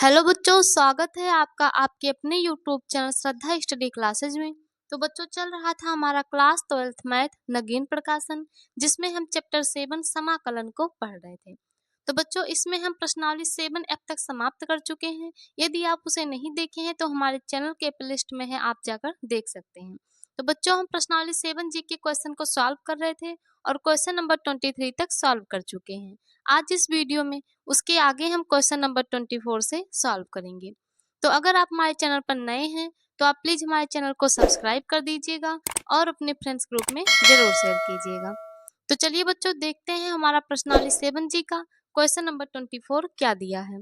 Hello बच्चों, स्वागत है आपका आपके अपने यूट्यूब चैनल श्रद्धा स्टडी क्लासेज में। तो बच्चों, चल रहा था हमारा क्लास 12th मैथ नगीन प्रकाशन, जिसमें हम चैप्टर 7 समाकलन को पढ़ रहे थे। तो बच्चों, इसमें हम प्रश्नावली 7 अब तक समाप्त कर चुके हैं। यदि आप उसे नहीं देखे हैं तो हमारे चैनल के प्लेलिस्ट में है, आप जाकर देख सकते हैं। तो बच्चों, हम प्रश्नावली 7 जी के क्वेश्चन को सॉल्व कर रहे थे और क्वेश्चन नंबर 23 तक सॉल्व कर चुके हैं। आज इस वीडियो में उसके आगे हम क्वेश्चन नंबर 24 से सॉल्व करेंगे। तो अगर आप हमारे चैनल पर नए हैं तो आप प्लीज हमारे चैनल को सब्सक्राइब कर दीजिएगा और अपने फ्रेंड्स ग्रुप में जरूर शेयर कीजिएगा। तो चलिए बच्चों, देखते हैं हमारा प्रश्नावली 7 जी का क्वेश्चन नंबर 24 क्या दिया है।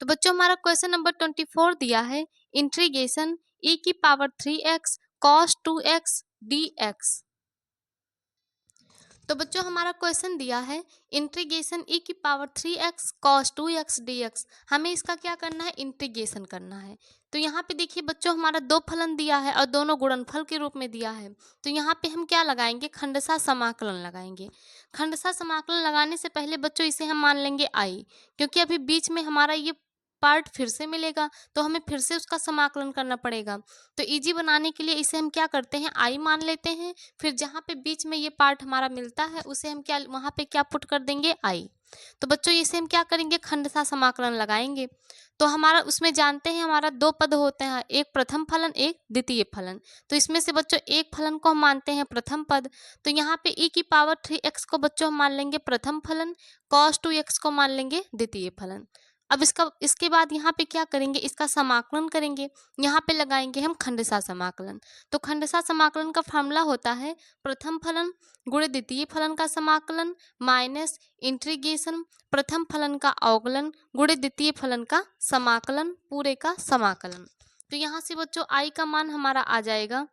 तो बच्चों, हमारा क्वेश्चन नंबर 24 दिया है इंटीग्रेशन e की power 3x cos 2x dx। तो बच्चों, हमारा क्वेश्चन दिया है इंटीग्रेशन e की power 3x cos 2x dx। हमें इसका क्या करना है, इंटीग्रेशन करना है। तो यहाँ पे देखिए बच्चों, हमारा दो फलन दिया है और दोनों गुणनफल के रूप में दिया है। तो यहाँ पे हम क्या लगाएंगे, खंडशः समाकलन लगाएंगे। खंडशः समाकलन लगाने से पहले बच्चों इसे हम मान लेंगे आई, क्योंकि अभी बीच में हमारा ये पार्ट फिर से मिलेगा तो हमें फिर से उसका समाकलन करना पड़ेगा। तो इजी बनाने के लिए इसे हम क्या करते हैं, आई मान लेते हैं। फिर जहाँ पे बीच में ये पार्ट हमारा मिलता है उसे हम क्या वहाँ पे क्या पुट कर देंगे, आई। तो बच्चों, इसे हम क्या करेंगे, खंडशः समाकलन लगाएंगे। तो हमारा उसमें जानते हैं हमारा दो पद होते हैं, एक प्रथम फलन एक द्वितीय फलन। तो इसमें से बच्चों एक फलन को हम मानते हैं प्रथम पद। तो यहाँ पे e की पावर 3x को बच्चों हम मान लेंगे प्रथम फलन, cos 2x को मान लेंगे द्वितीय फलन। अब इसके बाद यहाँ पे क्या करेंगे, इसका समाकलन करेंगे। यहाँ पे लगाएंगे हम खंडशः समाकलन। तो खंडशः समाकलन का फॉर्मूला होता है प्रथम फलन गुणे द्वितीय फलन का समाकलन माइनस इंटीग्रेशन प्रथम फलन का अवकलन गुणे द्वितीय फलन का समाकलन पूरे का समाकलन। तो यहाँ से बच्चों आई का मान हमारा आ जाएगा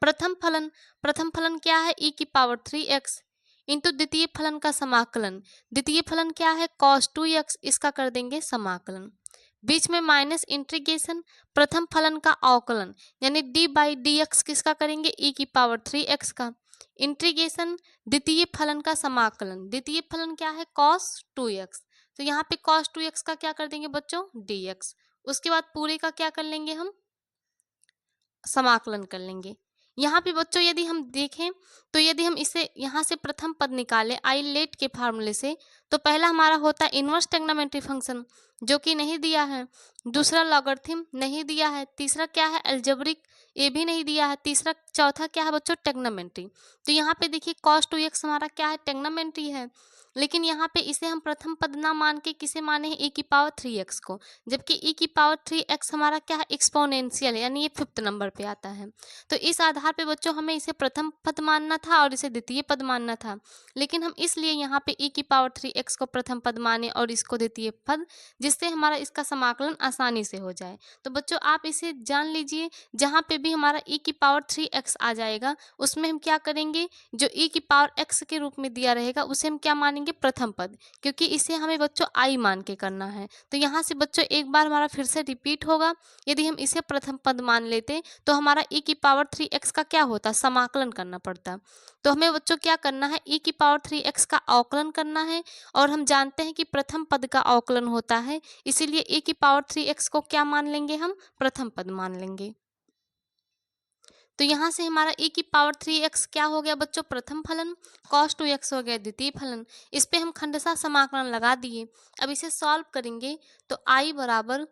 प्रथम फलन क्या है, e की पावर 3x इंटू द्वितीय फलन का समाकलन। द्वितीय फलन क्या है, cos 2x, इसका कर देंगे समाकलन। बीच में माइनस इंटीग्रेशन प्रथम फलन का अवकलन यानी d बाई डी एक्स किसका करेंगे, e की पावर 3x का। इंटीग्रेशन द्वितीय फलन का समाकलन, द्वितीय फलन क्या है, cos 2x। तो यहाँ पे cos 2x का क्या कर देंगे बच्चों, dx। उसके बाद पूरे का क्या कर लेंगे, हम समाकलन कर लेंगे। यहाँ पे बच्चों यदि हम देखें तो यदि हम इसे यहाँ से प्रथम पद निकालें आई लेट के फार्मूले से, तो पहला हमारा होता है इनवर्स ट्रिग्नोमेट्री फंक्शन जो कि नहीं दिया है, दूसरा लॉगरिथम नहीं दिया है, तीसरा क्या है अलजेब्रिक, ये भी नहीं दिया है, तीसरा चौथा क्या है बच्चों ट्रिग्नोमेट्री। तो यहाँ पे देखिए cos 2x हमारा क्या है, ट्रिग्नोमेट्री है। लेकिन यहाँ पे इसे हम प्रथम पद ना मान के किसे माने हैं, e की पावर 3x को, जबकि e की पावर 3x हमारा क्या है, एक्सपोनेंशियल यानी ये 5th नंबर पे आता है। तो इस आधार पे बच्चों हमें इसे प्रथम पद मानना था और इसे द्वितीय पद मानना था। लेकिन हम इसलिए यहाँ पे e की पावर 3x को प्रथम पद माने और इसको द्वितीय पद, जिससे हमारा इसका समाकलन आसानी से हो जाए। तो बच्चों आप इसे जान लीजिए, जहाँ पे भी हमारा e की पावर 3x आ जाएगा उसमें हम क्या करेंगे, जो e की पावर x के रूप में दिया रहेगा उसे हम क्या मानेंगे, प्रथम पद, क्योंकि इसे हमें बच्चों आई मान के करना है। तो यहाँ से बच्चों एक बार हमारा फिर से रिपीट होगा, यदि हम इसे प्रथम पद मान लेते तो हमारा e की पावर 3x का क्या होता, समाकलन करना पड़ता। तो हमें बच्चों क्या करना है, e की पावर 3x का अवकलन करना है और हम जानते हैं कि प्रथम पद का अवकलन होता है, इसीलिए e की पावर 3x को क्या मान लेंगे, हम प्रथम पद मान लेंगे। तो यहाँ से हमारा e की पावर 3x क्या हो गया बच्चों, प्रथम फलन, cos 2x हो गया द्वितीय फलन। इस पे हम खंडशः समाकलन लगा दिए। अब इसे सॉल्व करेंगे तो i बराबर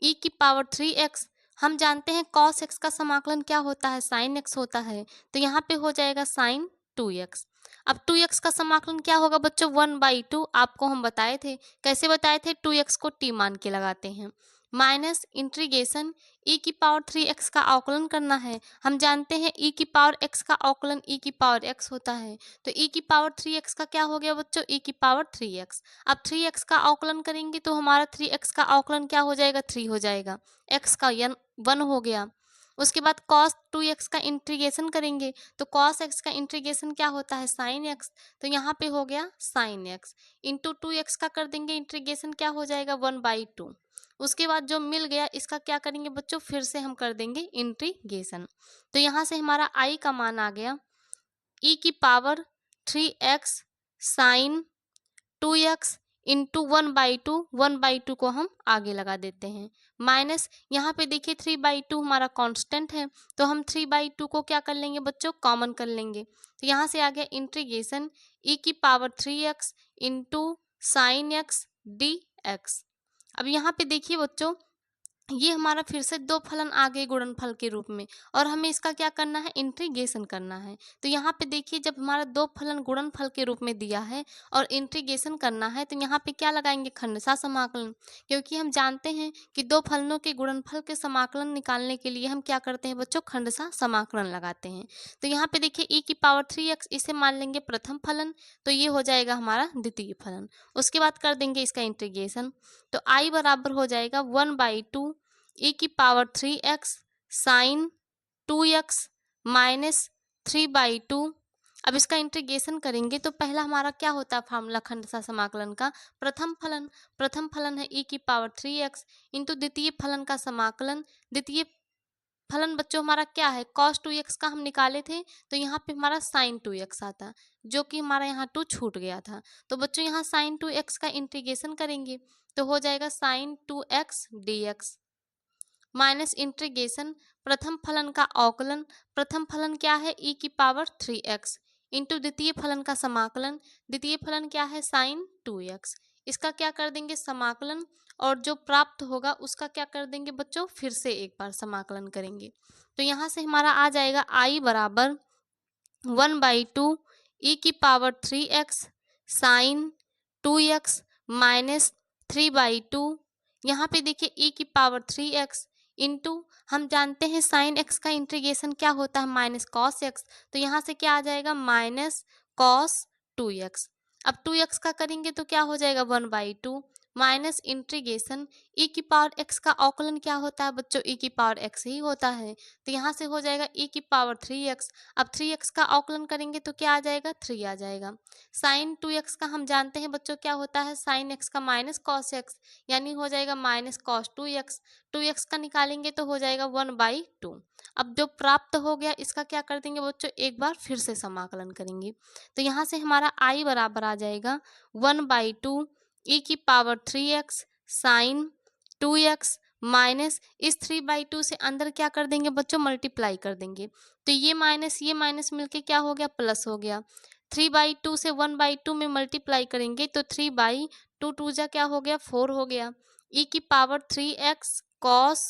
e की पावर 3x, हम जानते हैं cos x का समाकलन क्या होता है, sin x होता है। तो यहाँ पे हो जाएगा sin 2x। अब 2x का समाकलन क्या होगा बच्चों, 1/2, आपको हम बताए थे। कैसे बताए थे, 2x को t मान के लगाते हैं माइनस इंटीग्रेशन e की पावर 3x का अवकलन करना है। हम जानते हैं e की पावर x का अवकलन e की पावर x होता है। तो e की पावर 3x का क्या हो गया बच्चों, e की पावर 3x। अब 3x का अवकलन करेंगे तो हमारा 3x का अवकलन क्या हो जाएगा, 3 हो जाएगा, x का 1 हो गया। उसके बाद cos 2x का इंटीग्रेशन करेंगे तो cos x का इंटीग्रेशन क्या होता है, sin x। तो यहाँ पे हो गया sin x इंटू 2x का कर देंगे इंटीग्रेशन, क्या हो जाएगा 1/2। उसके बाद जो मिल गया इसका क्या करेंगे बच्चों, फिर से हम कर देंगे इंटीग्रेशन। तो यहाँ से हमारा i का मान आ गया e की power 3x sign 2x into 1/2, 1/2 को हम आगे लगा देते हैं, माइनस यहाँ पे देखिए 3/2 हमारा कांस्टेंट है, तो हम 3/2 को क्या कर लेंगे बच्चों, कॉमन कर लेंगे। तो यहाँ से आ गया integration e⁻3x into sine x D x. अब यहाँ पे देखिए बच्चों, ये हमारा फिर से दो फलन आ गए गुणनफल के रूप में, और हमें इसका क्या करना है, इंटीग्रेशन करना है। तो यहाँ पे देखिए, जब हमारा दो फलन गुणनफल के रूप में दिया है और इंटीग्रेशन करना है, तो यहाँ पे क्या लगाएंगे, खंडशः समाकलन। क्योंकि हम जानते हैं कि दो फलनों के गुणनफल के समाकलन निकालने के लिए हम क्या करते हैं बच्चों, खंडशः समाकलन लगाते हैं। तो यहाँ पे देखिए e⁻3x, इसे मान लेंगे प्रथम फलन, तो ये हो जाएगा हमारा द्वितीय फलन। उसके बाद कर देंगे इसका इंटीग्रेशन, तो i बराबर हो जाएगा 1/2 e⁻3x साइन 2x माइनस 3/2। अब इसका इंटीग्रेशन करेंगे तो पहला हमारा क्या होता है फार्मूला खंडशः समाकलन का, प्रथम फलन। प्रथम फलन है e⁻3x इंटू द्वितीय फलन का समाकलन। द्वितीय फलन बच्चों हमारा क्या है, cos 2x का हम निकाले थे, तो यहाँ पे हमारा sin 2x आता, जो कि हमारा यहाँ 2 छूट गया था। तो बच्चों यहाँ sin 2x का इंटीग्रेशन करेंगे तो हो जाएगा sin 2x dx minus integration प्रथम फलन का अवकलन। प्रथम फलन क्या है e⁻3x इंटू द्वितीय फलन का समाकलन। द्वितीय फलन क्या है sin 2x, इसका क्या कर देंगे समाकलन, और जो प्राप्त होगा उसका क्या कर देंगे बच्चों, फिर से एक बार समाकलन करेंगे। तो यहाँ से हमारा आ जाएगा i बराबर 1/2 e⁻3x साइन 2x माइनस 3/2। यहाँ पे देखिए e⁻3x इंटू, हम जानते हैं साइन एक्स का इंटीग्रेशन क्या होता है, माइनस कॉस एक्स। तो यहाँ से क्या आ जाएगा, माइनस कॉस 2x। अब 2x का करेंगे तो क्या हो जाएगा 1/2 माइनस इंटीग्रेशन e⁻x का अवकलन क्या होता है बच्चों, e⁻x ही होता है। तो यहाँ से हो जाएगा e⁻3x। अब 3x का अवकलन करेंगे तो क्या आ जाएगा, 3 आ जाएगा। साइन 2x का हम जानते हैं बच्चों क्या होता है, साइन x का माइनस कॉस x, यानी हो जाएगा माइनस कॉस 2x। 2x का निकालेंगे तो हो जाएगा 1/2। अब जो प्राप्त हो गया इसका क्या कर देंगे बच्चों, एक बार फिर से समाकलन करेंगे। तो यहाँ से हमारा i बराबर आ जाएगा 1/2 e⁻3x साइन 2x माइनस इस 3/2 से अंदर क्या कर देंगे बच्चों, मल्टीप्लाई कर देंगे। तो ये माइनस मिलके क्या हो गया, प्लस हो गया। 3/2 से 1/2 में मल्टीप्लाई करेंगे तो 3/2 2 जा क्या हो गया, 4 हो गया। e⁻3x cos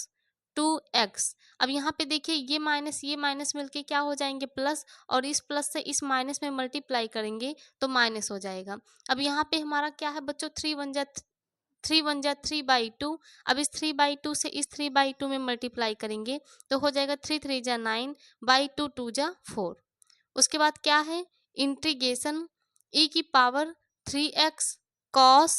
2x। अब यहाँ पे देखिए ये माइनस मिलके क्या हो जाएंगे, प्लस, और इस प्लस से इस माइनस में मल्टीप्लाई करेंगे तो माइनस हो जाएगा। अब यहाँ पे हमारा क्या है बच्चों, 3 1 जा 3/2। अब इस 3/2 से इस 3/2 में मल्टीप्लाई करेंगे तो हो जाएगा 3 3 जा 9 2 2 जा 4। उसके बाद क्या है, integration e⁻3x cos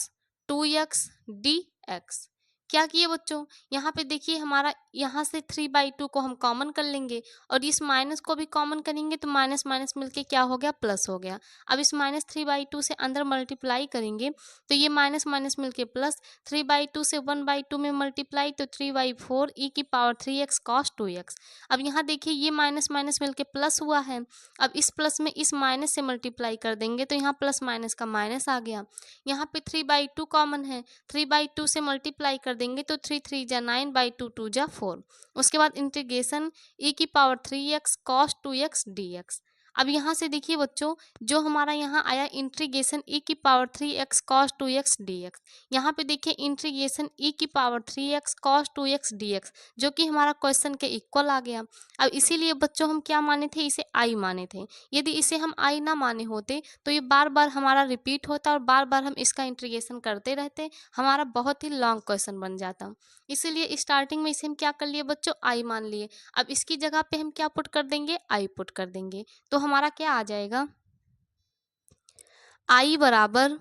2x dx। क्या किए बच्चों, यहाँ पे देखिए हमारा यहाँ से 3/2 को हम कॉमन कर लेंगे, और इस माइनस को भी कॉमन करेंगे तो माइनस माइनस मिलके क्या हो गया, प्लस हो गया। अब इस माइनस 3/2 से अंदर मल्टीप्लाई करेंगे तो ये माइनस माइनस मिलके प्लस, 3/2 से 1/2 में मल्टीप्लाई तो 3/4 e⁻3x cos 2x। अब यहाँ देखिए ये माइनस माइनस मिलके प्लस हुआ है। अब इस प्लस में इस माइनस से मल्टीप्लाई कर देंगे तो यहाँ प्लस माइनस का माइनस आ गया। यहाँ पे 3/2 कॉमन है, 3/2 से मल्टीप्लाई कर देंगे तो 3 3 जा 9 2 2 जा 4। उसके बाद integration e⁻3x cos 2x dx। अब यहाँ से देखिए बच्चों, जो हमारा यहाँ आया integration e⁻3x cos 2x dx, यहाँ पे देखिए integration e⁻3x cos 2x dx, जो कि हमारा क्वेश्चन के इक्वल आ गया। अब इसीलिए बच्चों हम क्या माने थे, इसे आई माने थे। यदि इसे हम आई ना माने होते तो ये बार बार हमारा रिपीट होता और बार बार हम इसका इंटीग्रेशन करते रहते, हमारा बहुत ही लॉन्ग क्वेश्चन बन जाता। इसीलिए स्टार्टिंग में इसे हम क्या कर लिए बच्चों, आई मान लिए। अब इसकी जगह पे हम क्या पुट कर देंगे, आई पुट कर देंगे, तो हमारा क्या आ जाएगा, आई बराबर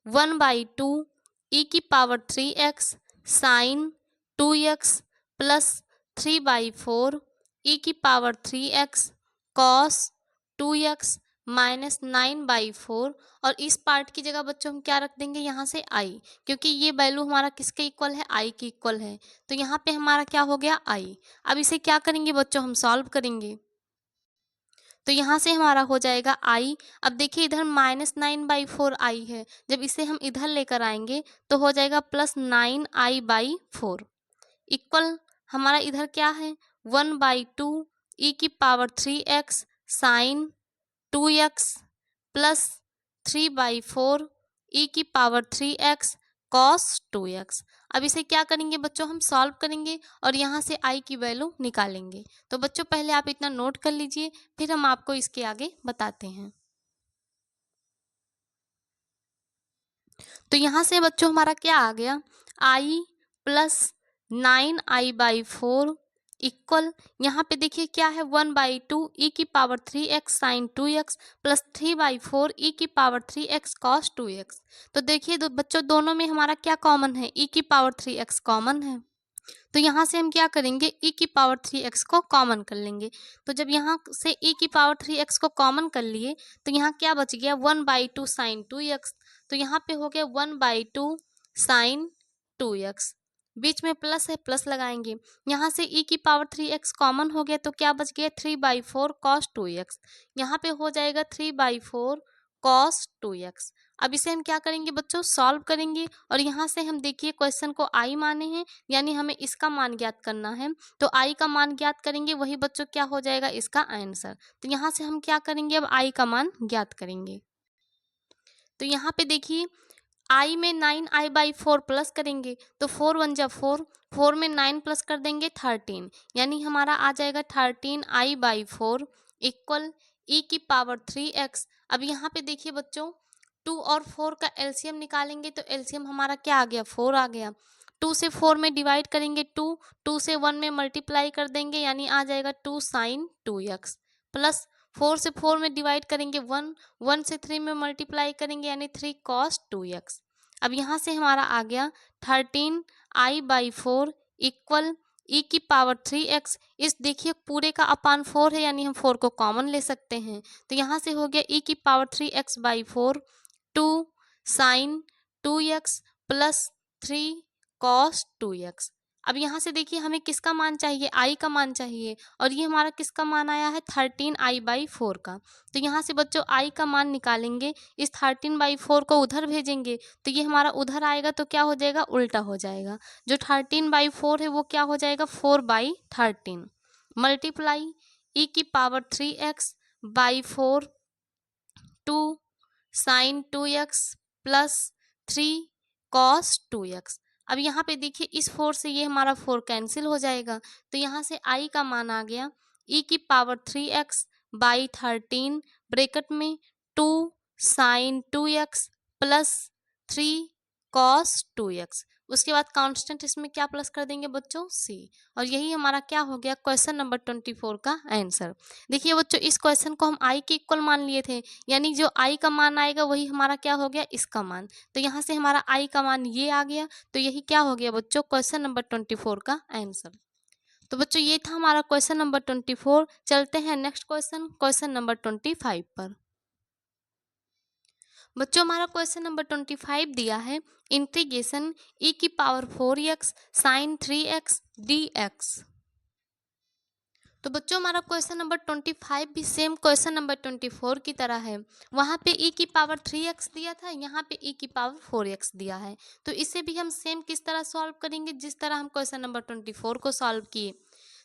1/2 e⁻3x sign 2x plus 3/4 e⁻3x cos 2x minus 9/4। और इस पार्ट की जगह बच्चों हम क्या रख देंगे, यहाँ से आई, क्योंकि ये वैल्यू हमारा किसके इक्वल है, आई के इक्वल है। तो यहाँ पे हमारा क्या हो गया, आई। अब इसे क्या करेंगे बच्चों, हम सॉल्व करेंगे। तो यहाँ से हमारा हो जाएगा आई। अब देखिए इधर -9/4 आई है, जब इसे हम इधर लेकर आएंगे तो हो जाएगा +9i/4 इक्वल हमारा इधर क्या है 1/2 e⁻³ sign 2x plus 3/4 e⁻³ cos 2x। अब इसे क्या करेंगे बच्चों, हम सॉल्व करेंगे और यहाँ से i की वैल्यू निकालेंगे। तो बच्चों पहले आप इतना नोट कर लीजिए, फिर हम आपको इसके आगे बताते हैं। तो यहाँ से बच्चों हमारा क्या आ गया, i प्लस 9i/4 इक्वल यहाँ पे देखिए क्या है 1/2 e⁻³ sign 2x plus 3/4 e⁻³ cos 2x। तो देखिए बच्चों दोनों में हमारा क्या कॉमन है, e⁻³ कॉमन है। तो यहाँ से हम क्या करेंगे e⁻³ को कॉमन कर लेंगे। तो जब यहाँ से e⁻³ को कॉमन कर लिए तो यहाँ क्या बच गया 1/2 साइन 2x। तो यहाँ पे हो गया 1/2 साइन 2x, बीच में प्लस है प्लस लगाएंगे। यहाँ से e⁻³ कॉमन हो गया तो क्या बच गया 3/4 cos 2x। यहाँ पे हो जाएगा 3/4 cos 2x। अब इसे हम क्या करेंगे बच्चों, सॉल्व करेंगे और यहाँ से हम देखिए क्वेश्चन को i माने हैं, यानी हमें इसका मान ज्ञात करना है। तो i का मान ज्ञात करेंगे, वही बच्चों क्या हो जाएगा इसका आंसर। तो यहाँ से हम क्या करेंगे, अब i का मान ज्ञात करेंगे। तो यहाँ पे देखिए i में 9i/4 प्लस करेंगे तो 4 1 जा 4, 4 में 9 प्लस कर देंगे 13, यानी हमारा आ जाएगा 13i/4 इक्वल e⁻3x। अब यहाँ पे देखिए बच्चों 2 और 4 का एलसीएम निकालेंगे तो एलसीएम हमारा क्या आ गया 4 आ गया। 2 से 4 में डिवाइड करेंगे 2, 2 से 1 में मल्टीप्लाई कर देंगे यानी आ जाएगा 2 साइन 2x प्लस 4 से 4 में डिवाइड करेंगे 1, 1 से 3 में मल्टीप्लाई करेंगे यानी 3 cos 2x। अब यहाँ से हमारा आ गया 13i/4 इक्वल e⁻3x। इस देखिए पूरे का अपान 4 है यानी हम 4 को कॉमन ले सकते हैं। तो यहाँ से हो गया e⁻3x/4 2 sine 2x plus 3 cos 2x। अब यहाँ से देखिए हमें किसका मान चाहिए, i का मान चाहिए, और ये हमारा किसका मान आया है 13i/4 का। तो यहाँ से बच्चों i का मान निकालेंगे, इस 13/4 को उधर भेजेंगे तो ये हमारा उधर आएगा तो क्या हो जाएगा उल्टा हो जाएगा। जो 13/4 है वो क्या हो जाएगा 4/13 multiply e⁻3x/4 2 sine 2x plus 3 cos 2x। अब यहाँ पे देखिए इस 4 से ये हमारा 4 कैंसिल हो जाएगा तो यहाँ से i का मान आ गया e⁻3x/13 ब्रैकेट में 2 sine 2x plus 3 cos 2x। उसके बाद कांस्टेंट इसमें क्या प्लस कर देंगे बच्चों c, और यही हमारा क्या हो गया क्वेश्चन नंबर 24 का आंसर। देखिए बच्चों इस क्वेश्चन को हम i के इक्वल मान लिए थे, यानी जो i का मान आएगा वही हमारा क्या हो गया इसका मान। तो यहाँ से हमारा i का मान ये आ गया, तो यही क्या हो गया बच्चों क्वेश्चन नंबर 24 का आंसर। तो बच्चों ये था हमारा क्वेश्चन नंबर 24। चलते हैं नेक्स्ट क्वेश्चन, क्वेश्चन नंबर 25 पर। बच्चों हमारा क्वेश्चन नंबर 25 दिया है integration e⁻4x sign 3x dx। तो बच्चों हमारा क्वेश्चन नंबर 25 भी सेम क्वेश्चन नंबर 24 की तरह है। वहाँ पे e⁻3x दिया था, यहाँ पे e⁻4x दिया है। तो इसे भी हम सेम किस तरह सॉल्व करेंगे, जिस तरह हम क्वेश्चन नंबर 24 को सॉल्व किए।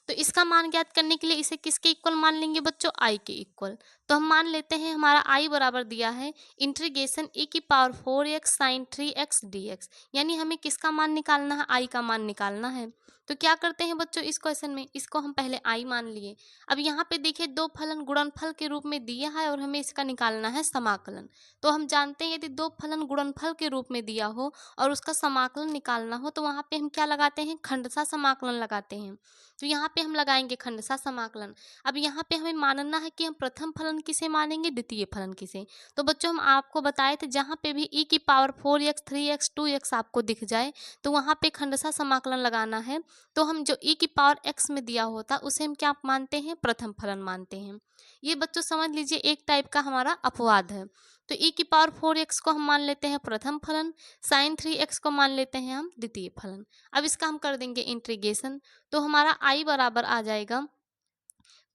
तो इसका मान ज्ञात करने के लिए इसे किसके इक्वल मान लेंगे बच्चों i के इक्वल। तो हम मान लेते हैं हमारा i बराबर दिया है integration e⁻4x sign 3x dx, यानी हमें किसका मान निकालना है i का मान निकालना है। तो क्या करते हैं बच्चों इस क्वेश्चन में, इसको हम पहले i मान लिए। अब यहाँ पे देखिए दो फलन गुणनफल के रूप में दिया है और हमें इसका निकालना है समाकलन। तो हम जानते हैं यदि दो फलन गुणनफल के रूप में दिया हो और उसका समाकलन निकालना हो तो वहाँ पे हम क्या लगाते हैं खंडसा समाकलन लगाते हैं। तो यहाँ पे हम लगाएंगे खंडसा समाकलन। अब यहाँ पे हमें मानना है कि हम प्रथम फलन किसे मानेंगे, द्वितीय फलन किसे। तो बच्चों हम आपको बताए थे जहाँ पे भी e⁻4x 3x 2x आपको दिख जाए तो वहाँ पे खंडसा समाकलन लगाना है। तो हम जो e⁻x में दिया होता उसे हम क्या मानते हैं, प्रथम फलन मानते हैं। ये बच्चों समझ लीजिए एक टाइप का हमारा अपवाद है। तो e⁻4x को हम मान लेते हैं प्रथम फलन, साइन 3x को मान लेते हैं हम द्वितीय फलन। अब इसका हम कर देंगे इंटीग्रेशन, तो हमारा i बराबर आ जाएगा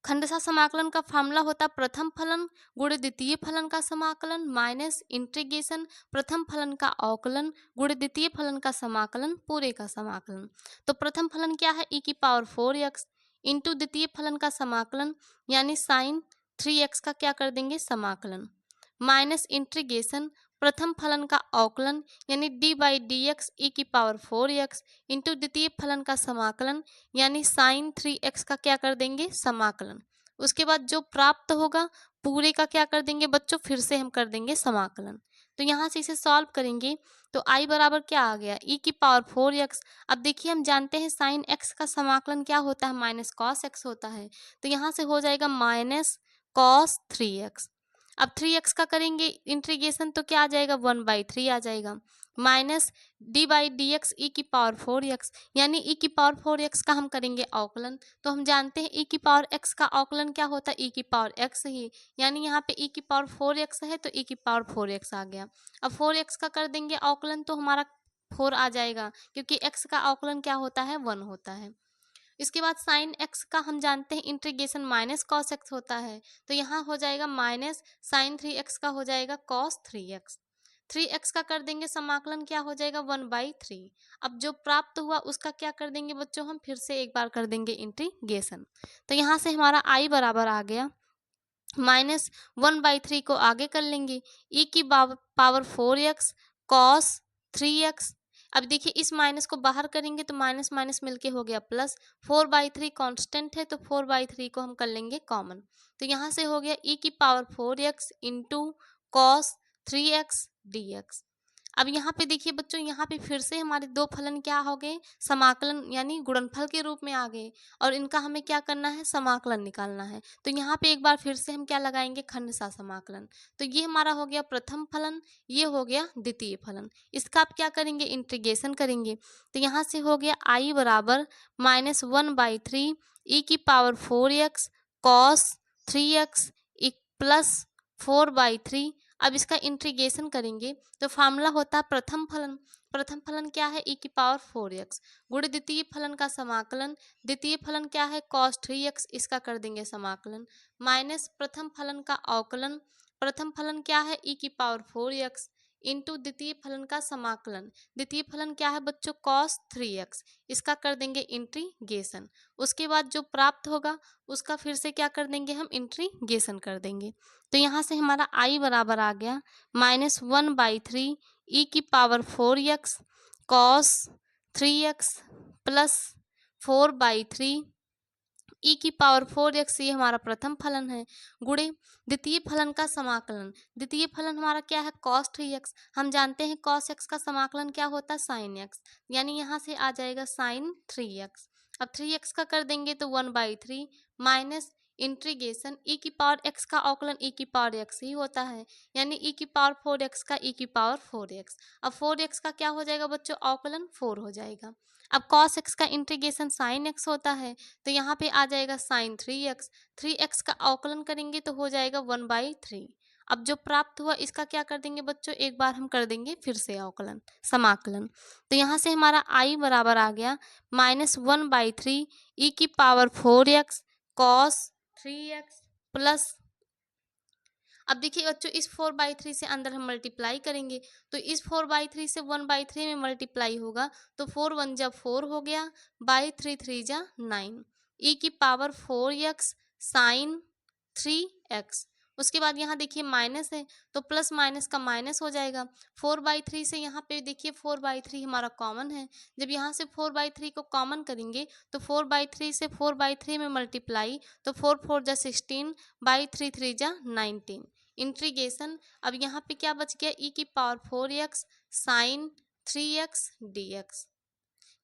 खंडशः समाकलन का फॉर्मूला होता है प्रथम फलन गुणे द्वितीय फलन का समाकलन माइनस इंटीग्रेशन प्रथम फलन का अवकलन गुणे द्वितीय फलन का समाकलन पूरे का समाकलन। तो प्रथम फलन क्या है e की पावर 4x इंटू द्वितीय फलन का समाकलन यानी साइन 3x का क्या कर देंगे समाकलन माइनस इंटीग्रेशन प्रथम फलन का अवकलन यानी D by D X E की पावर 4x इंटू द्वितीय फलन का समाकलन यानी साइन 3x का क्या कर देंगे समाकलन। उसके बाद जो प्राप्त होगा पूरे का क्या कर देंगे बच्चों फिर से हम कर देंगे समाकलन। तो यहाँ से इसे सॉल्व करेंगे तो i बराबर क्या आ गया e की पावर 4x। अब देखिए हम जानते हैं साइन x का समाकलन क्या होता है माइनस कॉस x होता है। तो यहाँ से हो जाएगा माइनस कॉस 3x। अब 3x का करेंगे इंटीग्रेशन तो क्या आ जाएगा 1/3 आ जाएगा minus D by D X E की पावर 4x यानी e की पावर 4x का हम करेंगे अवकलन। तो हम जानते हैं e की पावर x का अवकलन क्या होता है e की पावर x ही यानी यहाँ पे e की पावर 4x है तो e की पावर 4x आ गया। अब 4x का कर देंगे अवकलन तो हमारा 4 आ जाएगा क्योंकि x का अवकलन क्या होता है 1 होता है। इसके बाद साइन x का हम जानते हैं इंटीग्रेशन माइनस कॉस x होता है। तो यहाँ हो जाएगा माइनस साइन 3x का हो जाएगा कॉस 3x। 3x का कर देंगे समाकलन क्या हो जाएगा 1/3। अब जो प्राप्त हुआ उसका क्या कर देंगे बच्चों हम फिर से एक बार कर देंगे इंटीग्रेशन। तो यहाँ से हमारा i बराबर आ गया माइनस 1/3 को आगे कर लेंगे e की पावर 4x कॉस 3x। अब देखिए इस माइनस को बाहर करेंगे तो माइनस माइनस मिलके हो गया प्लस 4/3 कांस्टेंट है तो 4/3 को हम कर लेंगे कॉमन। तो यहाँ से हो गया e की power 4x into cos 3x dx। अब यहाँ पे देखिए बच्चों यहाँ पे फिर से हमारे दो फलन क्या हो गए समाकलन यानी गुणनफल के रूप में आ गए और इनका हमें क्या करना है समाकलन निकालना है। तो यहाँ पे एक बार फिर से हम क्या लगाएंगे खंडशः समाकलन। तो ये हमारा हो गया प्रथम फलन ये हो गया द्वितीय फलन इसका आप क्या करेंगे इंटीग्रेशन करेंगे। तो यहाँ से हो गया i बराबर माइनस 1/3 e की power 4x cos 3x plus 4/3। अब इसका इंटीग्रेशन करेंगे तो फार्मूला होता है प्रथम फलन क्या है e की पावर 4x गुणे द्वितीय फलन का समाकलन द्वितीय फलन क्या है cos 3x इसका कर देंगे समाकलन माइनस प्रथम फलन का अवकलन प्रथम फलन क्या है e की पावर 4x इंटू द्वितीय फलन का समाकलन द्वितीय फलन क्या है बच्चों cos 3x इसका कर देंगे इंटीग्रेशन। उसके बाद जो प्राप्त होगा उसका फिर से क्या कर देंगे हम इंटीग्रेशन कर देंगे। तो यहाँ से हमारा i बराबर आ गया माइनस 1/3 e की power 4x cos 3x plus 4/3 e की पावर 4x ये हमारा प्रथम फलन है गुणे द्वितीय फलन का समाकलन द्वितीय फलन हमारा क्या है cos 3x हम जानते हैं cos x का समाकलन क्या होता है sin x यानी यहाँ से आ जाएगा sin 3x। अब 3x का कर देंगे तो 1/3 माइनस इंटीग्रेशन e की पावर x का अवकलन e की पावर x ही होता है यानी e की पावर 4x का e की पावर 4x। अब 4x का क्या हो जाएगा बच्चों अवकलन 4 हो जाएगा। अब cos x का इंटीग्रेशन sin x होता है तो यहाँ पे आ जाएगा sin 3x 3x का अवकलन करेंगे तो हो जाएगा 1/3। अब जो प्राप्त हुआ इसका क्या कर देंगे बच्चों एक बार हम कर देंगे फिर से अवकलन समाकलन। तो यहाँ से हमारा i बराबर आ गया माइनस 1/3 e की power 4x cos 3x plus अब देखिए बच्चों इस 4/3 से अंदर हम मल्टीप्लाई करेंगे तो इस 4/3 से 1/3 में मल्टीप्लाई होगा तो 4 1 जा 4 हो गया बाई 3 3 जा 9 e की पावर 4x साइन 3x। उसके बाद यहाँ देखिए माइनस है तो प्लस माइनस का माइनस हो जाएगा 4/3 से यहाँ पे देखिए 4/3 हमारा कॉमन है। जब यहाँ से 4/3 को कॉमन करेंगे तो 4/3 से 4/3 में मल्टीप्लाई तो 4 4 जा 16 बाई 3 3 जा 19 इंटीग्रेशन। अब यहाँ पे क्या बच गया e की power 4x sine 3x dx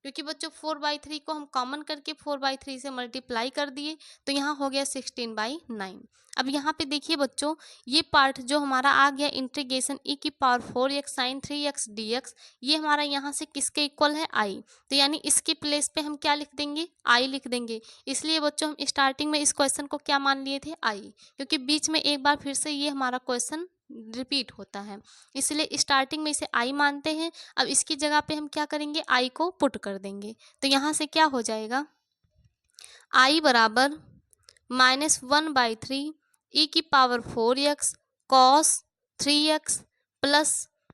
क्योंकि बच्चों 4/3 को हम कॉमन करके 4/3 से मल्टीप्लाई कर दिए तो यहाँ हो गया 16/9। अब यहाँ पे देखिए बच्चों ये पार्ट जो हमारा आ गया इंटीग्रेशन e की power 4x sine 3x dx ये हमारा यहाँ से किसके इक्वल है i। तो यानी इसके प्लेस पे हम क्या लिख देंगे i लिख देंगे। इसलिए बच्चों हम स्टार्टिंग में इस क्वेश्चन को क्या मान लिए थे i क्योंकि बीच में एक बार फिर से ये हमारा क्वेश्चन रिपीट होता है इसलिए स्टार्टिंग में इसे i मानते हैं। अब इसकी जगह पे हम क्या करेंगे i को पुट कर देंगे तो यहाँ से क्या हो जाएगा i बराबर -1/3 e की power 4x cos 3x plus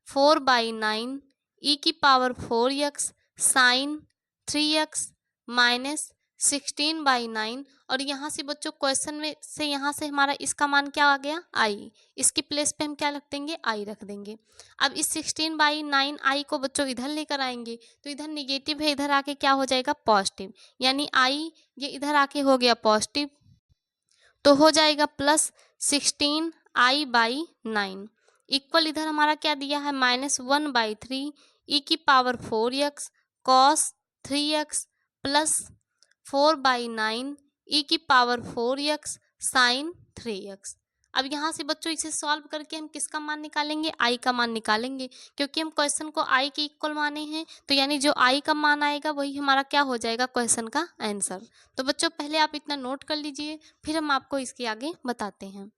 4/9 e की power 4x sin 3x minus 16/9। और यहाँ से बच्चों क्वेश्चन में से यहाँ से हमारा इसका मान क्या आ गया, आई। इसकी प्लेस पे हम क्या रख देंगे, आई रख देंगे। अब इस 16/9 आई को बच्चों इधर लेकर आएंगे तो इधर निगेटिव है, इधर आके क्या हो जाएगा, पॉजिटिव। यानी आई ये इधर आके हो गया पॉजिटिव, तो हो जाएगा प्लस 16i/9 इक्वल इधर हमारा क्या दिया है, -1/3 e की power 4x cos 3x plus 4/9 e की पावर 4x sin 3x। अब यहाँ से बच्चों इसे सॉल्व करके हम किसका मान निकालेंगे, आई का मान निकालेंगे, क्योंकि हम क्वेश्चन को आई के इक्वल माने हैं। तो यानी जो आई का मान आएगा वही हमारा क्या हो जाएगा, क्वेश्चन का आंसर। तो बच्चों पहले आप इतना नोट कर लीजिए, फिर हम आपको इसके आगे बताते हैं।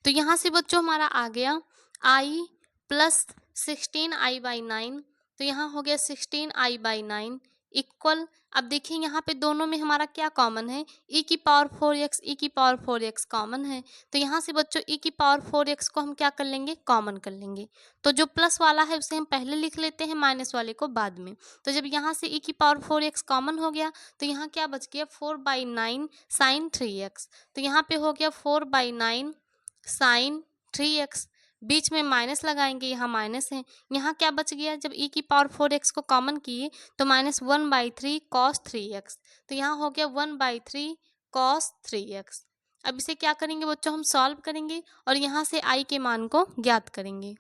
तो यहाँ से बच्चों हमारा आ गया आई प्लस 16i/9, तो यहाँ हो गया 16i/9 इक्वल। अब देखिए यहाँ पे दोनों में हमारा क्या कॉमन है, e की पावर 4x e की पावर 4x कॉमन है। तो यहाँ से बच्चों e की पावर 4x को हम क्या कर लेंगे, कॉमन कर लेंगे। तो जो प्लस वाला है उसे हम पहले लिख लेते हैं, माइनस वाले को बाद में। तो जब यहाँ से e की पावर 4x कॉमन हो गया तो यहाँ क्या बच गया, 4/9 sin 3x। तो यहाँ पे हो गया 4/9 sin 3x, बीच में माइनस लगाएंगे, यहाँ माइनस है। यहाँ क्या बच गया, जब e की पावर 4x को कॉमन किए तो -1/3 cos 3x, तो यहाँ हो गया 1/3 cos 3x। अब इसे क्या करेंगे बच्चों, हम सॉल्व करेंगे और यहाँ से i के मान को ज्ञात करेंगे।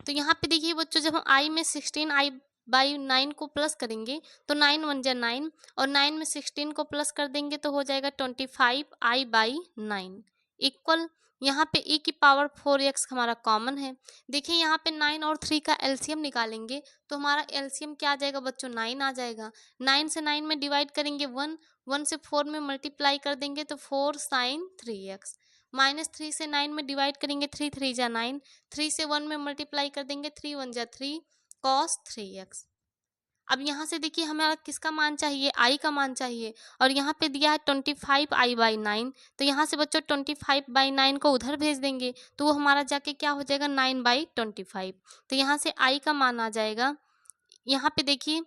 तो यहाँ पे देखिए बच्चों, जब हम i में 16i/9 को प्लस करेंगे तो 9 1 जा 9 और 9 में 16 को प्लस कर देंगे तो हो जाएगा 25i/9 इक्वल। यहाँ पे e की पावर 4x हमारा कॉमन है। देखिए यहाँ पे 9 और 3 का एलसीएम निकालेंगे तो हमारा एलसीएम क्या आ जाएगा बच्चों, 9 आ जाएगा। 9 से 9 में डिवाइड करेंगे 1, 1 से 4 में मल्टीप्लाई कर देंगे तो 4 sin 3x। -3 से 9 में डिवाइड करेंगे 3 3 जा 9, 3 से 1 में मल्टीप्लाई कर देंगे 3 1 जा 3 cos 3x। अब यहाँ से देखिए हमें किसका मान चाहिए, आई का मान चाहिए, और यहाँ पे दिया है 25i/9। तो यहाँ से बच्चों 25/9 को उधर भेज देंगे तो वो हमारा जाके क्या हो जाएगा, 9/25। तो यहाँ से आई का मान आ जाएगा, यहाँ पे देखिए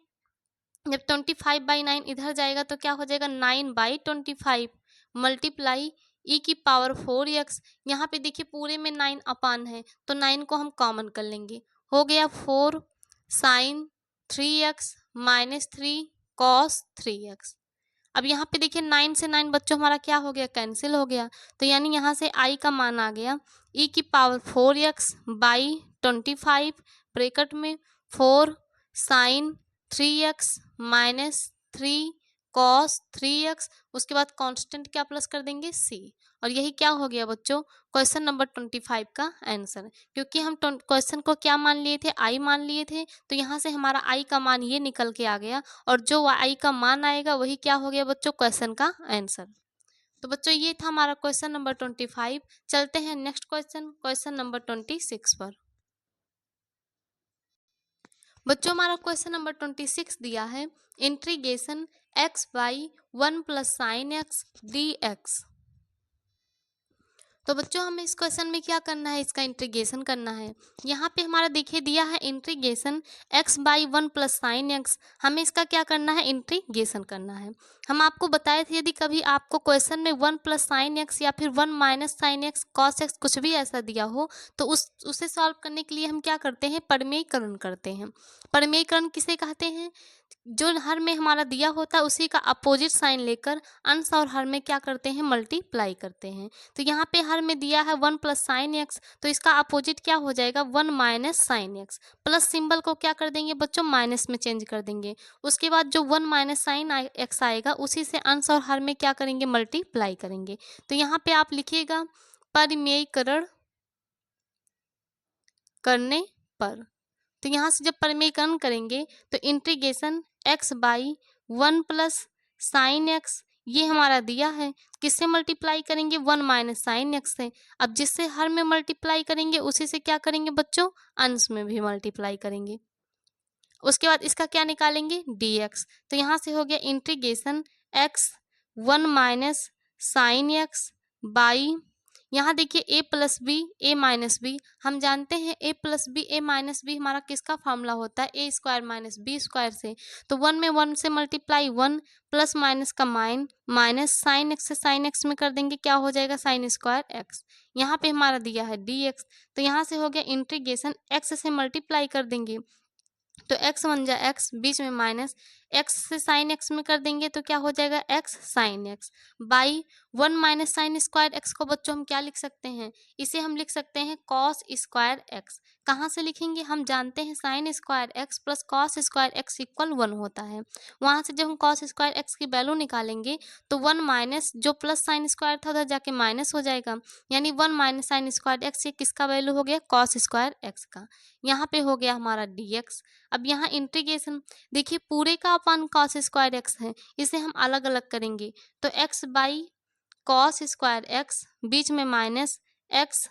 जब 25/9 इधर जाएगा तो क्या हो जाएगा, 9/25 मल्टीप्लाई e की पावर 4x। यहाँ पे देखिए पूरे में 9 अपान है तो 9 को हम कॉमन कर लेंगे, हो गया 4 sin 3x -3 cos 3x। अब यहाँ पे देखिए 9 से 9 बच्चों हमारा क्या हो गया, कैंसिल हो गया। तो यानी यहाँ से i का मान आ गया e की पावर 4x/25 ब्रैकेट में 4 sin 3x -3 cos 3x, उसके बाद कांस्टेंट क्या प्लस कर देंगे, c। और यही क्या हो गया बच्चों, क्वेश्चन नंबर 25 का आंसर। क्योंकि हम क्वेश्चन को क्या मान लिए थे, आई मान लिए थे, तो यहाँ से हमारा आई का मान ये निकल के आ गया और जो आई का मान आएगा वही क्या हो गया बच्चों, क्वेश्चन का आंसर। तो बच्चों ये था हमारा क्वेश्चन नंबर 25। चलते हैं नेक्स्ट क्वेश्चन, क्वेश्चन नंबर 26 पर। बच्चों हमारा क्वेश्चन नंबर 26 दिया है, integration x/1 + sin x dx। तो बच्चों हमें इस क्वेश्चन में क्या करना है, इसका इंटीग्रेशन करना है। यहाँ पे हमारा देखिए दिया है इंटीग्रेशन x/1 + sin x, हमें इसका क्या करना है, इंटीग्रेशन करना है। हम आपको बताए थे यदि कभी आपको क्वेश्चन में 1 + sin x या फिर 1 - sin x cos x कुछ भी ऐसा दिया हो तो उसे सॉल्व करने के लिए हम क्या करते हैं, परिमेयीकरण करते हैं। परिमेयीकरण किसे कहते हैं, जो हर में हमारा दिया होता है उसी का अपोजिट साइन लेकर अंश और हर में क्या करते हैं, मल्टीप्लाई करते हैं। तो यहाँ पे हर में दिया है 1 + sin x, तो इसका अपोजिट क्या हो जाएगा, 1 - sin x। प्लस सिंबल को क्या कर देंगे बच्चों, माइनस में चेंज कर देंगे। उसके बाद जो 1 - sin x आएगा उसी से अंश और हर में क्या करेंगे, मल्टीप्लाई करेंगे। तो यहाँ पे आप लिखिएगा परिमेयीकरण करने पर। तो यहाँ से जब परिमेयीकरण करेंगे तो इंटीग्रेशन x/1 + sin x ये हमारा दिया है, किससे मल्टीप्लाई करेंगे, 1 - sin x से। अब जिससे हर में मल्टीप्लाई करेंगे उसी से क्या करेंगे बच्चों, अंश में भी मल्टीप्लाई करेंगे। उसके बाद इसका क्या निकालेंगे, dx। तो यहाँ से हो गया integration x 1 minus sine x by, यहाँ देखिए a plus B A minus B, हम जानते हैं a plus B A minus B हमारा किसका फॉर्मूला होता है, A square minus B square से। तो 1 में 1 से मल्टीप्लाई 1 प्लस माइनस का माइनस साइन एक्स से साइन एक्स में कर देंगे, क्या हो जाएगा साइन स्क्वायर एक्स। यहाँ पे हमारा दिया है dx, तो यहाँ से हो गया इंटीग्रेशन x से मल्टीप्लाई कर देंगे तो x बन जाए x, बीच में माइनस, x से साइन x में कर देंगे तो क्या हो जाएगा x sine x by 1 minus sine square x को बच्चों हम क्या लिख सकते हैं, इसे हम लिख सकते हैं कॉस स्क्वायर x। कहाँ से लिखेंगे, हम जानते हैं sign square x plus cos square x equal 1 होता है। वहाँ से जब हम कॉस स्क्वायर x की वैल्यू निकालेंगे तो 1 माइनस जो प्लस साइन स्क्वायर था उधर जाके माइनस हो जाएगा, यानी 1 माइनस साइन स्क्वायर x ये किसका वैल्यू हो गया, कॉस स्क्वायर x का। यहाँ पे हो गया हमारा dx। अब यहाँ इंटीग्रेशन देखिए पूरे का अपन कॉस स्क्वायर एक्स है, इसे हम अलग अलग करेंगे तो x by cos square X, बीच में minus x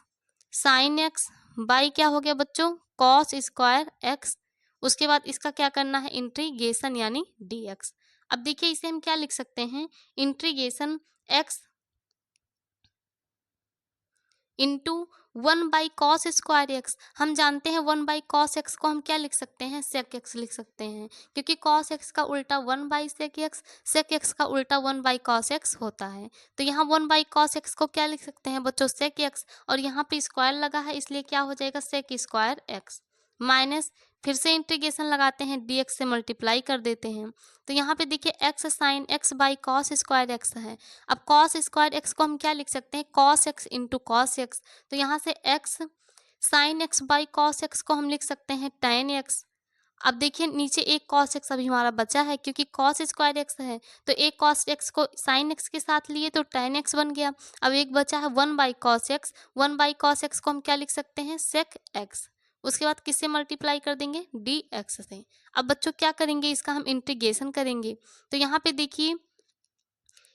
sine x by क्या हो गया बच्चों कॉस स्क्वायर एक्स। उसके बाद इसका क्या करना है इंटीग्रेशन यानी dx। अब देखिए इसे हम क्या लिख सकते हैं, integration x into 1 by cos square x. हम जानते हैं 1 बाई कॉस एक्स को हम क्या लिख सकते हैं, सेक एक्स लिख सकते हैं, क्योंकि कॉस एक्स का उल्टा 1 बाई सेक एक्स का उल्टा 1 बाई कॉस एक्स होता है। तो यहाँ 1 बाई कॉस एक्स को क्या लिख सकते हैं बच्चों, सेक एक्स, और यहाँ पे स्क्वायर लगा है इसलिए क्या हो जाएगा सेक स्क्वायर एक्स माइनस, फिर से इंटीग्रेशन लगाते हैं dx से मल्टीप्लाई कर देते हैं तो यहाँ पे देखिए x sine x by cos square x है। अब कॉस स्क्वायर एक्स को हम क्या लिख सकते हैं, cos x into cos x. तो यहाँ से x sine x by cos x को हम लिख सकते हैं टेन एक्स। अब देखिए नीचे एक कॉस एक्स अभी हमारा बचा है, क्योंकि कॉस स्क्वायर एक्स है तो एक कॉस एक्स को साइन एक्स के साथ लिए तो टेन एक्स बन गया। अब एक बचा है 1 by cos x, 1 by cos x को हम क्या लिख सकते हैं, सेक एक्स। उसके बाद किससे मल्टीप्लाई कर देंगे, डी एक्स से। अब बच्चों क्या करेंगे, इसका हम इंटीग्रेशन करेंगे तो यहाँ पे देखिए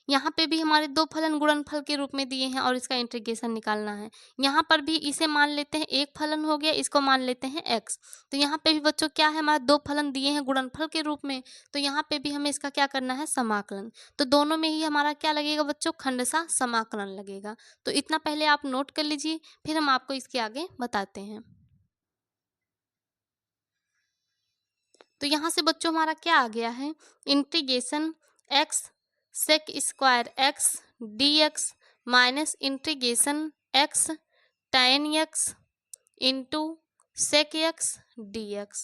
यहाँ पे भी हमारे दो फलन गुणनफल के रूप में दिए हैं और इसका इंटीग्रेशन निकालना है। यहाँ पर भी इसे मान लेते हैं एक फलन हो गया, इसको मान लेते हैं x। तो यहाँ पे भी बच्चों क्या है, हमारे दो फलन दिए हैं गुणनफल के रूप में, तो यहाँ पे भी हमें इसका क्या करना है, समाकलन। तो दोनों में ही हमारा क्या लगेगा बच्चों, खंडशः समाकलन लगेगा। तो इतना पहले आप नोट कर लीजिए, फिर हम आपको इसके आगे बताते हैं। तो यहाँ से बच्चों हमारा क्या आ गया है, integration x sec square x dx minus integration x tan x into sec x dx।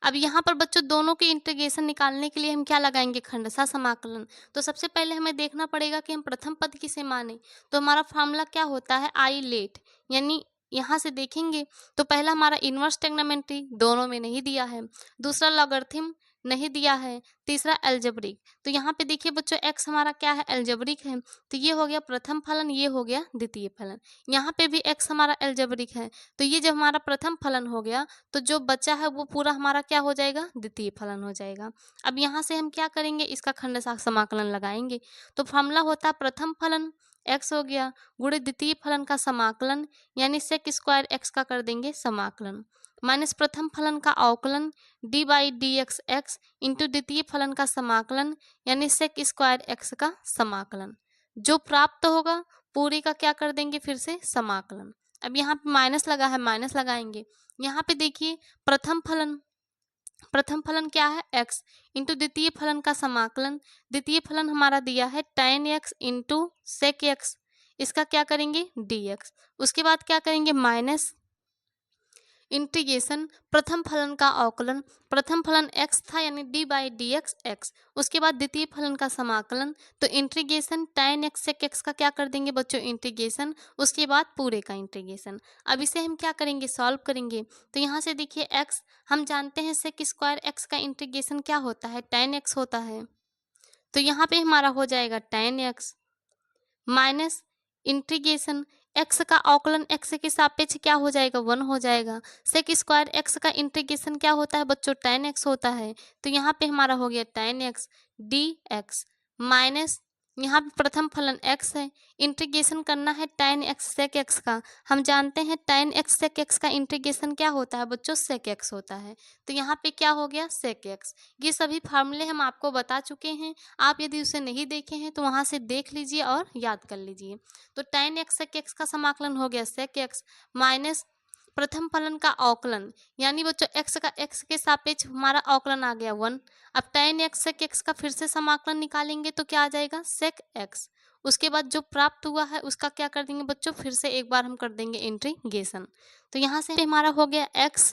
अब यहाँ पर बच्चों दोनों के इंटीग्रेशन निकालने के लिए हम क्या लगाएंगे, खंडशः समाकलन। तो सबसे पहले हमें देखना पड़ेगा कि हम प्रथम पद किसे माने। तो हमारा फॉर्मूला क्या होता है, आई लेट, यानी यहाँ से देखेंगे तो पहला हमारा इनवर्स ट्रिग्नोमेट्री, दोनों में नहीं दिया है, दूसरा लॉगरिथम नहीं दिया है, तीसरा अलजेब्रिक। तो यहाँ पे देखिए बच्चों x हमारा क्या है, अलजेब्रिक है, तो ये हो गया प्रथम फलन, ये हो गया द्वितीय फलन। यहाँ पे भी x हमारा अलजेब्रिक है, तो ये जब हमारा प्रथम फलन हो गया तो जो बचा है वो पूरा हमारा क्या हो जाएगा, द्वितीय फलन हो जाएगा। अब यहाँ से हम क्या करेंगे, इसका खंडशः समाकलन लगाएंगे। तो फॉर्मूला होता है प्रथम फलन x हो गया गुणे द्वितीय फलन का समाकलन, यानी सेक स्क्वायर x का कर देंगे समाकलन, माइनस प्रथम फलन का अवकलन D by D x x into द्वितीय फलन का समाकलन, यानी सेक स्क्वायर एक्स का समाकलन। जो प्राप्त होगा पूरी का क्या कर देंगे, फिर से समाकलन। अब यहाँ पे माइनस लगा है, माइनस लगाएंगे। यहाँ पे देखिए प्रथम फलन क्या है, x इंटू द्वितीय फलन का समाकलन, द्वितीय फलन हमारा दिया है tan x into sec x, इसका क्या करेंगे dx। उसके बाद क्या करेंगे, माइनस इंटीग्रेशन प्रथम फलन का अवकलन, प्रथम फलन x था यानी d by D x x, उसके बाद द्वितीय फलन का समाकलन, तो integration tan x sec x का क्या कर देंगे बच्चों, इंटीग्रेशन, उसके बाद पूरे का इंटीग्रेशन। अब इसे हम क्या करेंगे, सॉल्व करेंगे। तो यहाँ से देखिए x हम जानते हैं सेक स्क्वायर x का इंटीग्रेशन क्या होता है, tan x होता है, तो यहाँ पे हमारा हो जाएगा tan x minus integration x का अवकलन x के सापेक्ष क्या हो जाएगा, 1 हो जाएगा। सेक स्क्वायर x का इंटीग्रेशन क्या होता है बच्चों, tan x होता है, तो यहाँ पे हमारा हो गया tan x dx माइनस यहाँ पे प्रथम फलन x है, इंटीग्रेशन करना है tan x sec x का। हम जानते हैं tan x sec x का इंटीग्रेशन क्या होता है बच्चों, sec x होता है। तो यहाँ पे क्या हो गया, sec x। ये सभी फार्मूले हम आपको बता चुके हैं, आप यदि उसे नहीं देखे हैं तो वहाँ से देख लीजिए और याद कर लीजिए। तो tan x sec x का समाकलन हो गया sec x माइनस प्रथम फलन का अवकलन, यानी बच्चों x का x के सापेक्ष हमारा अवकलन आ गया 1। अब tan x sec x का फिर से समाकलन निकालेंगे तो क्या आ जाएगा, sec x। उसके बाद जो प्राप्त हुआ है उसका क्या कर देंगे बच्चों, फिर से एक बार हम कर देंगे इंटीग्रेशन। तो यहाँ से हमारा हो गया x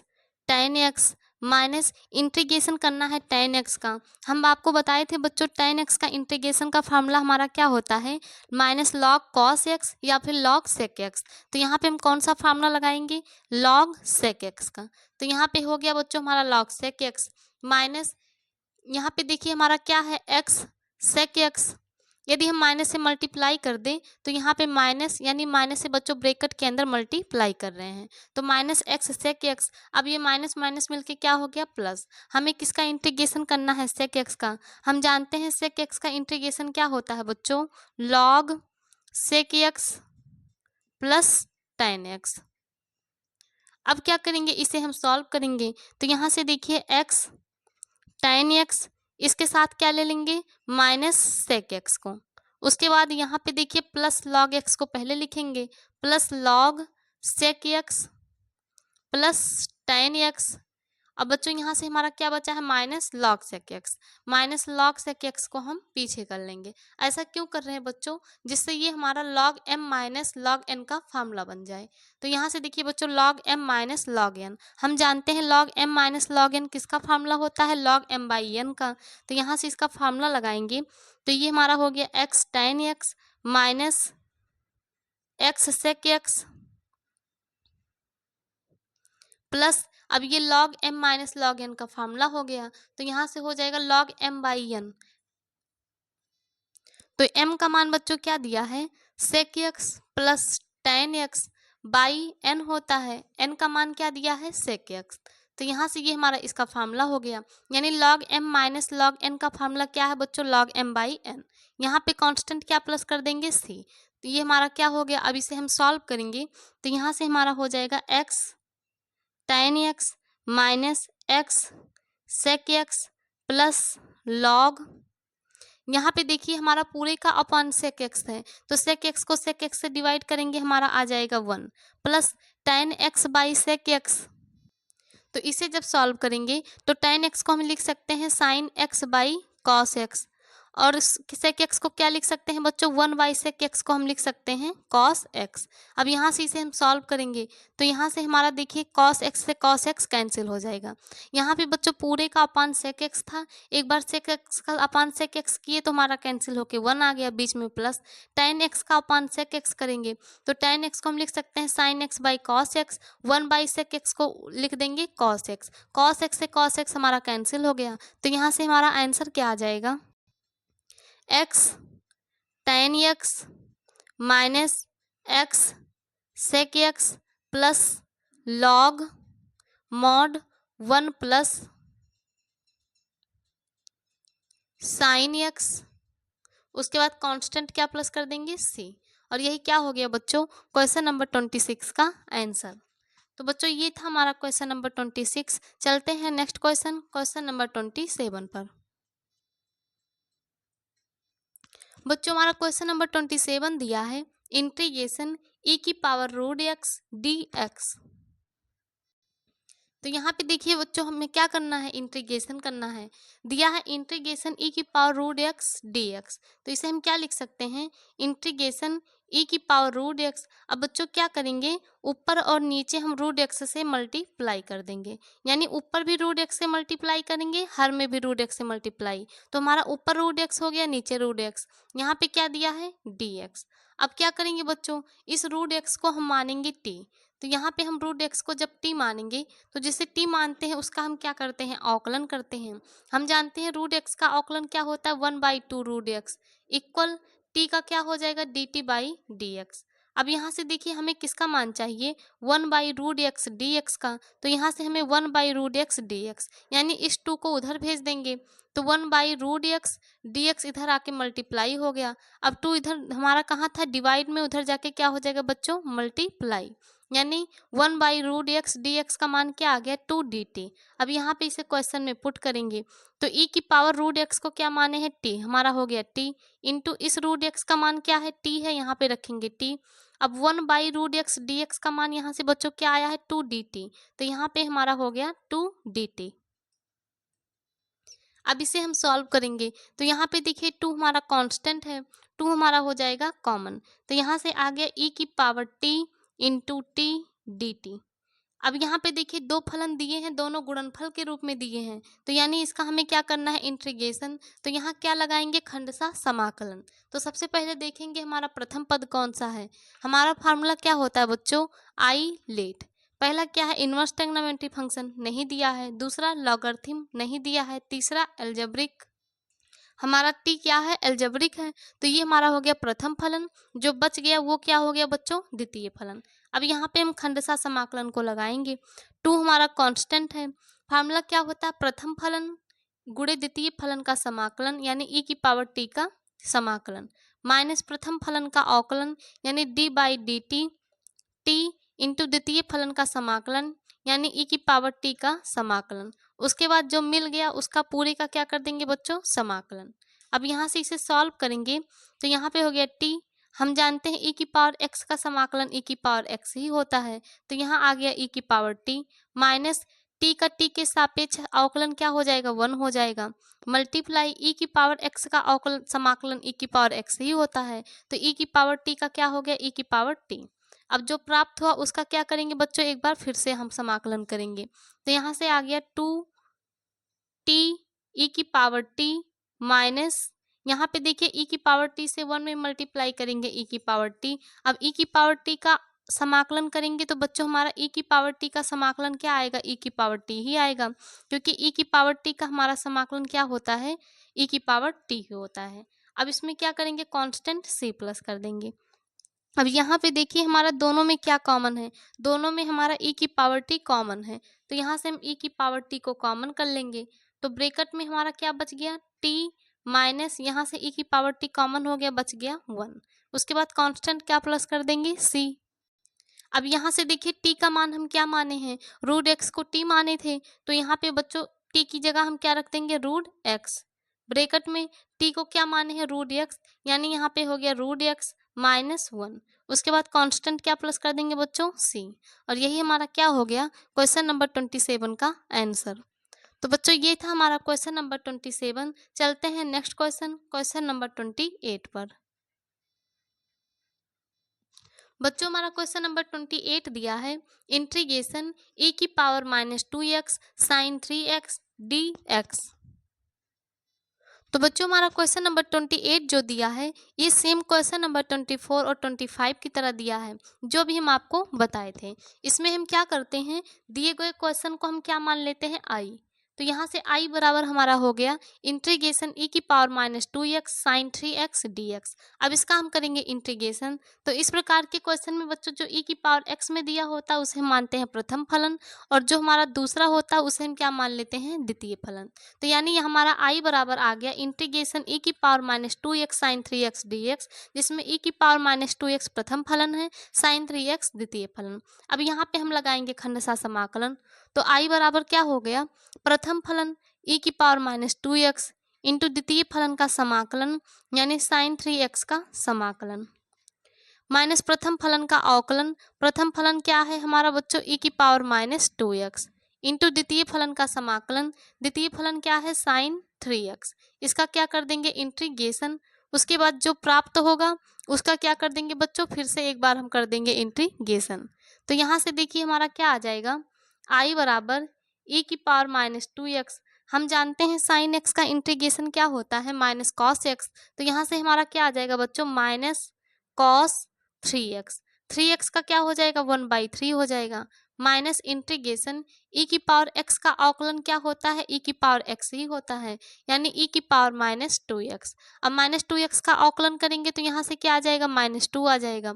tan x minus integration करना है tan x का। हम आपको बताए थे बच्चों tan x का इंटीग्रेशन का फार्मूला हमारा क्या होता है, माइनस log cos x या फिर log sec x। तो यहाँ पे हम कौन सा फार्मूला लगाएंगे, log sec x का। तो यहाँ पे हो गया बच्चों हमारा log sec x माइनस, यहाँ पे देखिए हमारा क्या है x sec x। यदि हम माइनस से मल्टीप्लाई कर दें तो यहाँ पे माइनस, यानी माइनस से बच्चों ब्रैकेट के अंदर मल्टीप्लाई कर रहे हैं, तो माइनस x sec x। अब ये माइनस माइनस मिलके क्या हो गया प्लस। हमें किसका इंटीग्रेशन करना है, sec x का। हम जानते हैं sec x का इंटीग्रेशन क्या होता है बच्चों, log sec x plus tan x। अब क्या करेंगे, इसे हम सॉल्व करेंगे तो यहाँ से देखिए x tan x, इसके साथ क्या ले लेंगे, माइनस sec x को। उसके बाद यहाँ पे देखिए प्लस log x को पहले लिखेंगे, plus log sec x plus tan x। अब बच्चों यहाँ से हमारा क्या बचा है, minus log sec x। Minus log sec x को हम पीछे कर लेंगे। ऐसा क्यों कर रहे हैं बच्चों, जिससे ये हमारा log m minus log n का फार्मूला बन जाए। तो यहाँ से देखिए बच्चों log m minus log n, हम जानते हैं log m minus log n किसका फार्मूला होता है, log m बाई n का। तो यहाँ से इसका फार्मूला लगाएंगे तो ये हमारा हो गया x tan x minus x sec x plus, अब ये log m minus log n का फार्मूला हो गया, तो यहाँ से हो जाएगा log m बाई n। तो m का मान बच्चों क्या दिया है, sec x plus tan x by n होता है, n का मान क्या दिया है, sec x। तो यहाँ से ये हमारा इसका फार्मूला हो गया, यानी log m minus log n का फार्मूला क्या है बच्चों, log m बाई n। यहाँ पे कांस्टेंट क्या प्लस कर देंगे, c। तो ये हमारा क्या हो गया, अब इसे हम सॉल्व करेंगे तो यहाँ से हमारा हो जाएगा x tan x minus x sec x plus log, यहाँ पे देखिए हमारा पूरे का अपॉन sec x है, तो sec x को sec x से डिवाइड करेंगे हमारा आ जाएगा 1 plus tan x by sec x। तो इसे जब सॉल्व करेंगे तो tan x को हम लिख सकते हैं sin x by cos x, और sec x को क्या लिख सकते हैं बच्चों, 1 बाई sec x को हम लिख सकते हैं cos x। अब यहाँ से इसे हम सॉल्व करेंगे तो यहाँ से हमारा देखिए cos x से cos x कैंसिल हो जाएगा। यहाँ पे बच्चों पूरे का अपान sec x था, एक बार sec x का अपान sec x किए तो हमारा कैंसिल होके 1 आ गया, बीच में प्लस tan x का अपान sec x करेंगे तो tan x को हम लिख सकते हैं sin x by cos x, 1 by sec x को लिख देंगे cos x। cos x से cos x हमारा कैंसिल हो गया, तो यहाँ से हमारा आंसर क्या आ जाएगा, x tan x minus x sec x plus log mod 1 plus sin x, उसके बाद कांस्टेंट क्या प्लस कर देंगे, c। और यही क्या हो गया बच्चों, क्वेश्चन नंबर 26 का आंसर। तो बच्चों ये था हमारा क्वेश्चन नंबर 26। चलते हैं नेक्स्ट क्वेश्चन, क्वेश्चन नंबर 27 पर। बच्चों हमारा क्वेश्चन नंबर 27 दिया है, इंटीग्रेशन e की पावर रूट x dx। तो यहाँ पे देखिए बच्चों हमें क्या करना है, इंटीग्रेशन करना है। दिया है इंटीग्रेशन e की पावर रूट x dx, तो इसे हम क्या लिख सकते हैं, इंटीग्रेशन e की पावर रूट x। अब बच्चों क्या करेंगे, ऊपर और नीचे हम रूट x से मल्टीप्लाई कर देंगे, यानी ऊपर भी रूट x से मल्टीप्लाई करेंगे, हर में भी रूट x से मल्टीप्लाई। तो हमारा ऊपर रूट x हो गया, नीचे रूट x, यहाँ पे क्या दिया है dx। अब क्या करेंगे बच्चों, इस रूट x को हम मानेंगे t। तो यहाँ पे हम रूट x को जब t मानेंगे तो जिसे t मानते हैं उसका हम क्या करते हैं, अवकलन करते हैं। हम जानते हैं रूट x का अवकलन क्या होता है, 1/2 रूट x इक्वल t का क्या हो जाएगा, dt बाई dx। अब यहाँ से देखिए हमें किसका मान चाहिए, 1/√x dx का। तो यहाँ से हमें 1/√x dx यानी इस 2 को उधर भेज देंगे, तो 1/√x dx इधर आके मल्टीप्लाई हो गया। अब 2 इधर हमारा कहाँ था, डिवाइड में, उधर जाके क्या हो जाएगा बच्चों, मल्टीप्लाई, यानी 1/√x dx का मान क्या आ गया, 2 dt। अब यहाँ पे इसे क्वेश्चन में पुट करेंगे, तो e की पावर रूट एक्स को क्या माने हैं, t, हमारा हो गया t, इंटू इस रूट एक्स का मान क्या है, t है, यहाँ पे रखेंगे t। अब 1/√x dx का मान यहाँ से बच्चों क्या आया है, 2 dt, तो यहाँ पे हमारा हो गया 2 dt। अब इसे हम सॉल्व करेंगे, तो यहाँ पे देखिए 2 हमारा कांस्टेंट है, 2 हमारा हो जाएगा कॉमन, तो यहाँ से आ गया e की power t into T dt। अब यहाँ पे देखिए 2 फलन दिए हैं, दोनों गुणनफल के रूप में दिए हैं, तो यानी इसका हमें क्या करना है, इंटीग्रेशन। तो यहाँ क्या लगाएंगे, खंडशः समाकलन। तो सबसे पहले देखेंगे हमारा प्रथम पद कौन सा है। हमारा फार्मूला क्या होता है बच्चों, आई लेट। पहला क्या है, इनवर्स ट्रिग्नोमेट्री फंक्शन नहीं दिया है, दूसरा लॉगरिथम नहीं दिया है, तीसरा अलजेब्रिक, हमारा टी क्या है, अलजेब्रिक है। तो ये हमारा हो गया प्रथम फलन, जो बच गया वो क्या हो गया बच्चों, द्वितीय फलन। अब यहाँ पे हम खंडशः समाकलन को लगाएंगे, 2 हमारा कांस्टेंट है, फार्मूला क्या होता है, प्रथम फलन गुणे द्वितीय फलन का समाकलन यानी e की पावर t का समाकलन, माइनस प्रथम फलन का अवकलन यानी d/dt, t इंटू द्वितीय फलन का समाकलन यानी e की पावर t का समाकलन। उसके बाद जो मिल गया उसका पूरे का क्या कर देंगे बच्चों, समाकलन। अब यहाँ से इसे सॉल्व करेंगे, तो यहाँ पे हो गया t, हम जानते हैं e की पावर x का समाकलन e की पावर x ही होता है, तो यहाँ आ गया e की पावर t माइनस t का t के सापेक्ष अवकलन क्या हो जाएगा, 1 हो जाएगा, मल्टीप्लाई e की पावर x का अवकलन समाकलन e की पावर x ही होता है, तो e की पावर t का क्या हो गया, e की पावर t। अब जो प्राप्त हुआ उसका क्या करेंगे बच्चों, एक बार फिर से हम समाकलन करेंगे, तो यहाँ से आ गया 2t e की पावर t माइनस, यहाँ पे देखिए e की पावर t से 1 में मल्टीप्लाई करेंगे e की पावर t। अब e की पावर t का समाकलन करेंगे तो बच्चों हमारा e की पावर t का समाकलन क्या आएगा, e की पावर t ही आएगा, क्योंकि e की पावर t का हमारा समाकलन क्या होता है, e की पावर t ही होता है। अब इसमें क्या करेंगे, कांस्टेंट c प्लस कर देंगे। अब यहाँ पे देखिए हमारा दोनों में क्या कॉमन है, दोनों में हमारा e की पावर t कॉमन है, तो यहाँ से हम e की पावर t को कॉमन कर लेंगे, तो ब्रैकेट में हमारा क्या बच गया, t माइनस यहाँ से e की पावर t कॉमन हो गया, बच गया 1। उसके बाद कांस्टेंट क्या प्लस कर देंगे, c। अब यहाँ से देखिए t का मान हम क्या माने हैं, रूट x को t माने थे, तो यहाँ पे बच्चों t की जगह हम क्या रख देंगे, रूट x, ब्रैकेट में t को क्या माने हैं, रूट x, यानी यहाँ पे हो गया रूट x माइनस 1। उसके बाद कांस्टेंट क्या प्लस कर देंगे बच्चों, c, और यही हमारा क्या हो गया, क्वेश्चन नंबर 27 का आंसर। तो बच्चों ये था हमारा क्वेश्चन नंबर 27। चलते हैं नेक्स्ट क्वेश्चन, क्वेश्चन नंबर 28 पर। बच्चों हमारा क्वेश्चन नंबर 28 दिया है, इंटीग्रेशन e की power -2x sine 3x dx। तो बच्चों हमारा क्वेश्चन नंबर 28 जो दिया है ये सेम क्वेश्चन नंबर 24 और 25 की तरह दिया है, जो भी हम आपको बताए थे। इसमें हम क्या करते हैं, दिए गए क्वेश्चन को हम क्या मान लेते हैं, आई, तो यहाँ से आई बराबर हमारा हो गया इंटीग्रेशन e की power -2x sine 3x dx। अब इसका हम करेंगे इंटीग्रेशन, तो इस प्रकार के क्वेश्चन में बच्चों जो e की पावर x में दिया होता है उसे हम मानते हैं प्रथम फलन, और जो हमारा दूसरा होता है उसे हम क्या मान लेते हैं, द्वितीय फलन। तो यानी हमारा आई बराबर आ गया इंटीग्रेशन e की power -2x sine 3x dx, जिसमें e की पावर -2x प्रथम फलन है, साइन 3x द्वितीय फलन। अब यहाँ पे हम लगाएंगे खंडशः समाकलन, तो आई बराबर क्या हो गया, प्रथम फलन e की पावर -2x इंटू द्वितीय फलन का समाकलन यानी साइन 3x का समाकलन माइनस प्रथम फलन का अवकलन। प्रथम फलन क्या है हमारा बच्चों, e की पावर -2x इंटू द्वितीय फलन का समाकलन, द्वितीय फलन क्या है, साइन 3x। इसका क्या कर देंगे, इंटीग्रेशन। उसके बाद जो प्राप्त होगा उसका क्या कर देंगे बच्चों, फिर से एक बार हम कर देंगे इंटीग्रेशन। तो यहाँ से देखिए हमारा क्या आ जाएगा, आई बराबर e की पावर -2x, हम जानते हैं साइन x का इंटीग्रेशन क्या होता है, माइनस कॉस x, तो यहाँ से हमारा क्या आ जाएगा बच्चों, माइनस कॉस 3x, 3x का क्या हो जाएगा, 1/3 हो जाएगा, माइनस इंटीग्रेशन e की पावर x का अवकलन क्या होता है, e की पावर x ही होता है, यानी e की पावर -2x। अब -2x का अवकलन करेंगे तो यहाँ से क्या आ जाएगा, -2 आ जाएगा,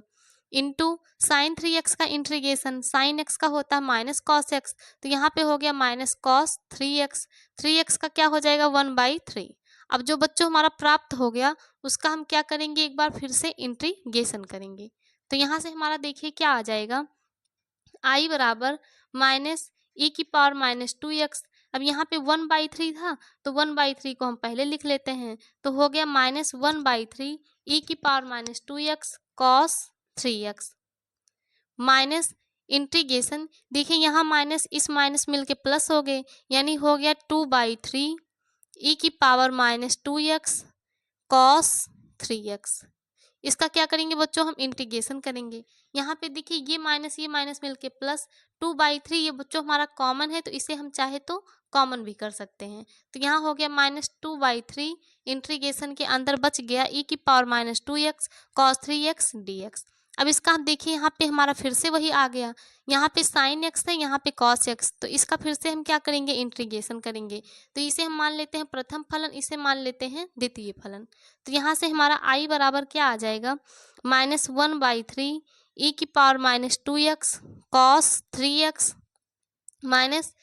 इंटू साइन 3x का इंटीग्रेशन, साइन x का होता है माइनस कॉस x, तो यहाँ पे हो गया माइनस कॉस 3x, 3x का क्या हो जाएगा 1/3। अब जो बच्चों हमारा प्राप्त हो गया उसका हम क्या करेंगे, एक बार फिर से इंटीग्रेशन करेंगे। तो यहाँ से हमारा देखिए क्या आ जाएगा, i बराबर माइनस ई की पावर माइनस 2x। अब यहाँ पे 1/3 था तो 1/3 को हम पहले लिख लेते हैं, तो हो गया माइनस 1/3 ई की power minus 2x cos 3x minus integration. देखिए यहाँ माइनस इस माइनस मिलके प्लस हो गए, यानी हो गया 2/3 ई की power minus 2x cos 3x। इसका क्या करेंगे बच्चों, हम इंटीग्रेशन करेंगे। यहाँ पे देखिए ये माइनस मिलके प्लस 2/3, ये बच्चों हमारा कॉमन है तो इसे हम चाहे तो कॉमन भी कर सकते हैं। तो यहाँ हो गया माइनस 2/3, इंटीग्रेशन के अंदर बच गया ई की power minus 2x cos 3x dx। अब इसका हम देखिए यहाँ पे हमारा फिर से वही आ गया, यहाँ पे साइन x है, यहाँ पे कॉस x, तो इसका फिर से हम क्या करेंगे, इंटीग्रेशन करेंगे। तो इसे हम मान लेते हैं प्रथम फलन, इसे मान लेते हैं द्वितीय फलन। तो यहाँ से हमारा i बराबर क्या आ जाएगा, माइनस 1/3 ई की power minus 2x cos 3x minus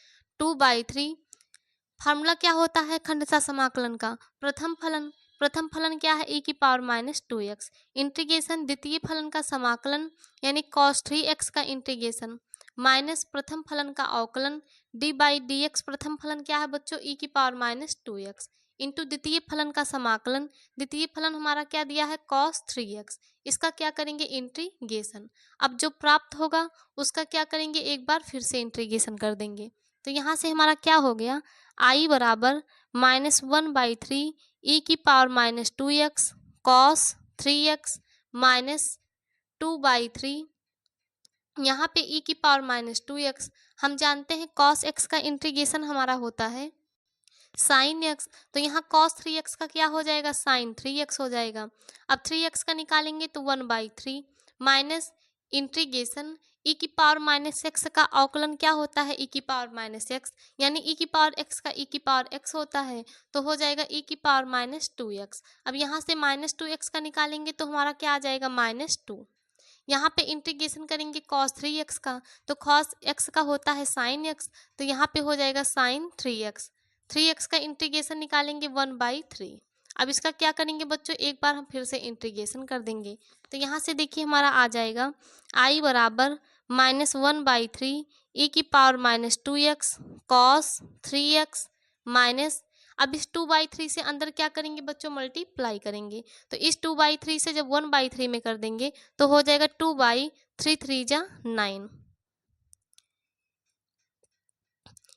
2/3। Formula क्या होता है खंडता समाकलन का, प्रथम फलन, प्रथम फलन क्या है, e की पावर माइनस 2x, इंटीग्रेशन द्वितीय फलन का समाकलन यानी cos 3x का इंटीग्रेशन माइनस प्रथम फलन का अवकलन d/dx। प्रथम फलन क्या है बच्चों, e की पावर माइनस 2x इंटू द्वितीय फलन का समाकलन, द्वितीय फलन हमारा क्या दिया है cos 3x, इसका क्या करेंगे इंटीग्रेशन। अब जो प्राप्त होगा उसका क्या करेंगे, एक बार फिर से इंटीग्रेशन कर देंगे। तो यहाँ से हमारा क्या हो गया, i बराबर माइनस 1/3 ई की power minus 2x cos 3x minus 2/3। यहाँ पे ई की पावर माइनस 2x, हम जानते हैं cos x का इंटीग्रेशन हमारा होता है साइन x, तो यहाँ cos 3x का क्या हो जाएगा, साइन 3x हो जाएगा। अब 3x का निकालेंगे तो 1/3 माइनस इंटीग्रेशन ई की पावर माइनस एक्स का अवकलन क्या होता है, ई की पावर माइनस एक्स, यानी ई की पावर एक्स का ई की पावर एक्स होता है, तो हो जाएगा ई की पावर माइनस 2x। अब यहाँ से माइनस 2x का निकालेंगे तो हमारा क्या आ जाएगा, -2। यहाँ पे इंटीग्रेशन करेंगे cos 3x का, तो cos x का होता है sin x, तो यहाँ पे हो जाएगा sin 3x। 3x का इंटीग्रेशन निकालेंगे 1/3। अब इसका क्या करेंगे बच्चों, एक बार हम फिर से इंटीग्रेशन कर देंगे। तो यहाँ से देखिए हमारा आ जाएगा i बराबर -1/3 ई की power -2x cos 3x minus, अब इस 2/3 से अंदर क्या करेंगे बच्चों, मल्टीप्लाई करेंगे। तो इस 2/3 से जब 1/3 में कर देंगे तो हो जाएगा 2/3 3 जा 9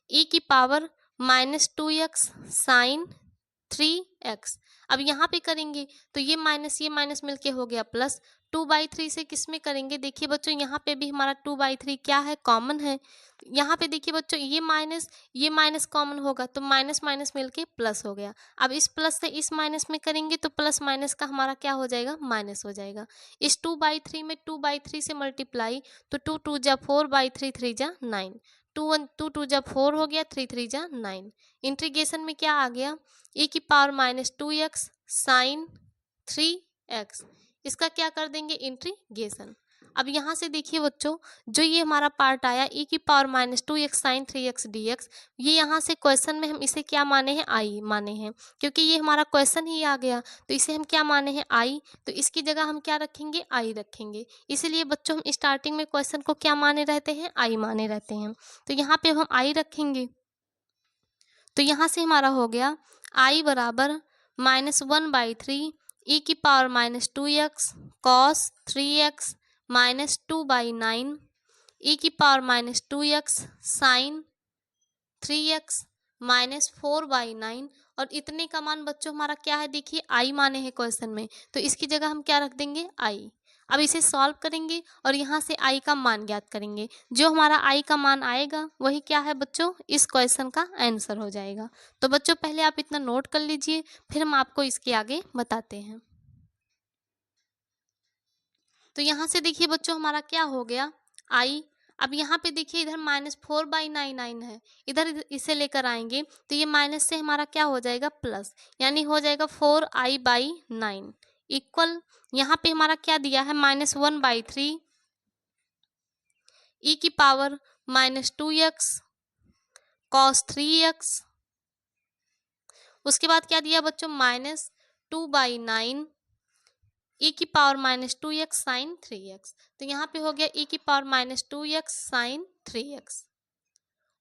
ई की पावर -2x साइन 3x। अब यहाँ पे करेंगे तो ये माइनस मिलके हो गया प्लस, 2/3 से किस में करेंगे, देखिए बच्चों यहाँ पे भी हमारा 2/3 क्या है, कॉमन है। यहाँ पे देखिए बच्चों ये माइनस कॉमन होगा तो माइनस माइनस मिलके प्लस हो गया। अब इस प्लस से इस माइनस में करेंगे तो प्लस माइनस का हमारा क्या हो जाएगा, माइनस हो जाएगा। इस 2/3 में 2/3 से मल्टीप्लाई, तो 2 2 जा 4/3 3 जा 9, 2 2 जा 4 हो गया, 3 3 जा 9। इंटीग्रेशन में क्या आ गया, ई की पावर -2x साइन 3x, इसका क्या कर देंगे इंटीग्रेशन। अब यहाँ से देखिए बच्चों, जो ये हमारा पार्ट आया ई की power -2x sine 3x dx, ये यहाँ से क्वेश्चन में हम इसे क्या माने हैं, आई माने हैं, क्योंकि ये हमारा क्वेश्चन ही आ गया तो इसे हम क्या माने हैं, आई, तो इसकी जगह हम क्या रखेंगे, आई रखेंगे। इसीलिए बच्चों हम स्टार्टिंग में क्वेश्चन को क्या माने रहते हैं, आई माने रहते हैं। तो यहाँ पे हम आई रखेंगे, तो यहाँ से हमारा हो गया i बराबर -1/3 ई की पावर -2x cos 3x -2/9 ई की पावर -2x साइन 3x -4/9। और इतने का मान बच्चों हमारा क्या है, देखिए i माने हैं क्वेश्चन में, तो इसकी जगह हम क्या रख देंगे, i। अब इसे सॉल्व करेंगे और यहाँ से i का मान ज्ञात करेंगे। जो हमारा i का मान आएगा वही क्या है बच्चों, इस क्वेश्चन का आंसर हो जाएगा। तो बच्चों पहले आप इतना नोट कर लीजिए, फिर हम आपको इसके आगे बताते हैं। तो यहाँ से देखिए बच्चों हमारा क्या हो गया, i। अब यहाँ पे देखिए इधर -4/9 है, इधर इसे लेकर आएंगे तो ये माइनस से हमारा क्या हो जाएगा, प्लस, यानी हो जाएगा 4i/9 इक्वल यहाँ पे हमारा क्या दिया है -1/3 e की पावर -2x cos 3x। उसके बाद क्या दिया बच्चों -2/9 e की पावर -2x sin 3x। तो यहाँ पे हो गया e की पावर -2x sin 3x।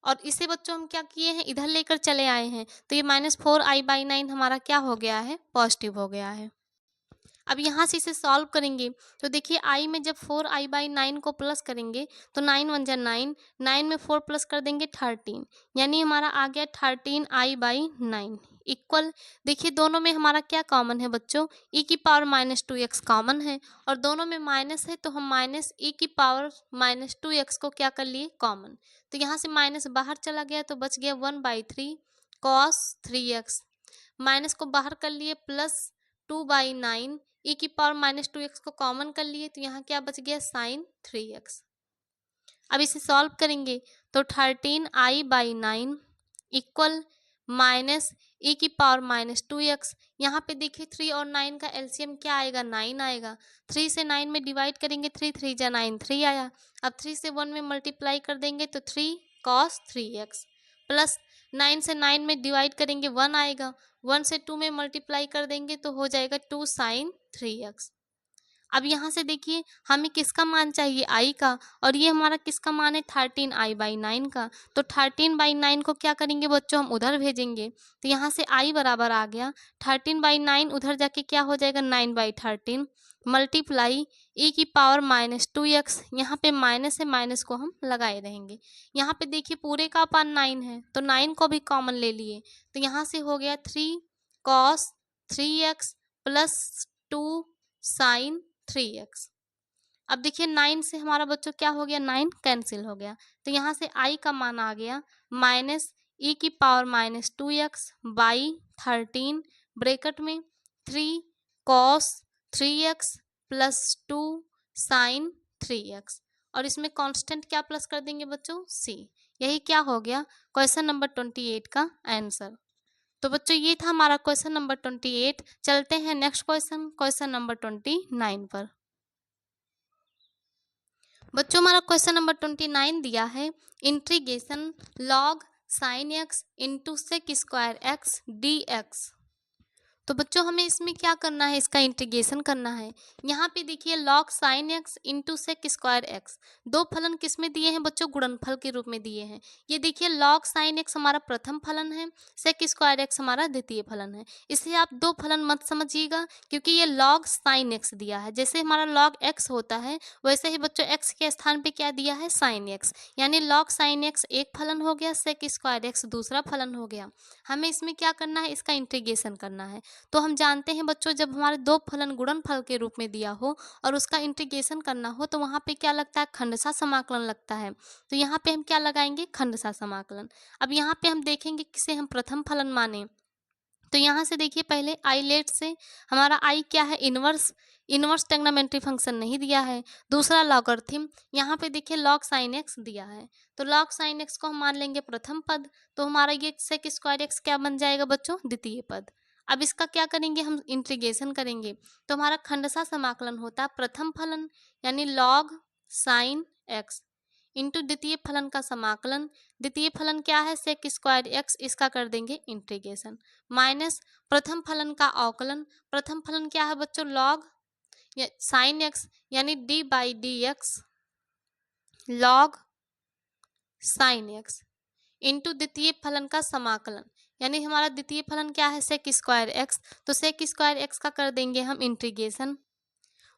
और इसे बच्चों हम क्या किए हैं इधर लेकर चले आए हैं, तो ये -4i/9 हमारा क्या हो गया है पॉजिटिव हो गया है। अब यहाँ से इसे सॉल्व करेंगे तो देखिए i में जब 4i/9 को प्लस करेंगे तो 9 1 जा 9, 9 में 4 प्लस कर देंगे 13, यानी हमारा आ गया 13i/9 इक्वल। देखिए दोनों में हमारा क्या कॉमन है बच्चों, e की पावर -2x कॉमन है और दोनों में माइनस है, तो हम -e की पावर -2x को क्या कर लिए कॉमन। तो यहाँ से माइनस बाहर चला गया तो बच गया 1/3 cos 3x, माइनस को बाहर कर लिए प्लस 2/9 e की पावर -2x को कॉमन कर लिए, तो यहाँ क्या बच गया sin 3x। अब इसे सॉल्व करेंगे तो 13i/9 इक्वल माइनस e की पावर -2x। यहाँ पे देखिए 3 और 9 का एलसीएम क्या आएगा 9 आएगा। 3 से 9 में डिवाइड करेंगे 3 3 जा 9 3 आया। अब 3 से 1 में मल्टीप्लाई कर देंगे तो 3 cos 3x प्लस 9 से 9 में डिवाइड करेंगे 1 आएगा। 1 से 2 में मल्टीप्लाई कर देंगे तो हो जाएगा 2 sin 3x। अब यहाँ से देखिए हमें किसका मान चाहिए i का, और ये हमारा किसका मान है 13i/9 का। तो 13/9 को क्या करेंगे बच्चों हम उधर भेजेंगे, तो यहाँ से i बराबर आ गया 13/9 उधर जाके क्या हो जाएगा 9/13 मल्टीप्लाई e की पावर -2x। यहाँ पे माइनस है माइनस को हम लगाए रहेंगे। यहाँ पे देखिए पूरे का अपान 9 है तो 9 को भी कॉमन ले लिए, तो यहाँ से हो गया 3 cos 3x plus 2 sin 3x। अब देखिए 9 से हमारा बच्चों क्या हो गया 9 कैंसिल हो गया, तो यहाँ से i का मान आ गया -e की पावर -2x बाई 13 ब्रैकेट में 3 cos 3x plus 2 sin 3x, और इसमें कांस्टेंट क्या प्लस कर देंगे बच्चों c। यही क्या हो गया क्वेश्चन नंबर 28 का आंसर। तो बच्चों ये था हमारा क्वेश्चन नंबर 28। चलते हैं नेक्स्ट क्वेश्चन नंबर 29 पर। बच्चों हमारा क्वेश्चन नंबर 29 दिया है integration log sin x into sec square x D x. तो बच्चों हमें इसमें क्या करना है, इसका इंटीग्रेशन करना है। यहाँ पे देखिए log sin x into sec square x, दो फलन किस में दिए हैं बच्चों गुणनफल के रूप में दिए हैं। ये देखिए log sin x हमारा प्रथम फलन है, सेक स्क्वायर एक्स हमारा द्वितीय फलन है। इसलिए आप दो फलन मत समझिएगा क्योंकि ये log sin x दिया है। जैसे हमारा log x होता है वैसे ही बच्चों x के स्थान पे क्या दिया है sin x, यानी log sin x एक फलन हो गया, सेक स्क्वायर एक्स दूसरा फलन हो गया। हमें इसमें क्या करना है, इसका इंटीग्रेशन करना है। तो हम जानते हैं बच्चों जब हमारे दो फलन गुणनफल के रूप में दिया हो और उसका इंटीग्रेशन करना हो तो वहाँ पे क्या लगता है खंडशः समाकलन लगता है। तो यहाँ पे हम क्या लगाएंगे खंडशः समाकलन। अब यहाँ पे हम देखेंगे किसे हम प्रथम फलन माने, तो यहाँ से देखिए पहले आई लेट से हमारा आई क्या है इनवर्स ट्रिग्नोमेट्री फंक्शन नहीं दिया है। दूसरा लॉगरिथम, यहाँ पे देखिए log sin x दिया है, तो log sin x को हम मान लेंगे प्रथम पद, तो हमारा ये सेक स्क्वायर एक्स क्या बन जाएगा बच्चों द्वितीय पद। अब इसका क्या करेंगे हम इंटीग्रेशन करेंगे, तो हमारा खंडशः समाकलन होता है प्रथम फलन यानी log sin x इंटू द्वितीय फलन का समाकलन। द्वितीय फलन क्या है सेक स्क्वायर एक्स, इसका कर देंगे इंटीग्रेशन माइनस प्रथम फलन का अवकलन। प्रथम फलन क्या है बच्चों log साइन एक्स यानी d/dx log sine x into द्वितीय फलन का समाकलन, यानी हमारा द्वितीय फलन क्या है सेक स्क्वायर एक्स, तो सेक स्क्वायर एक्स का कर देंगे हम इंटीग्रेशन।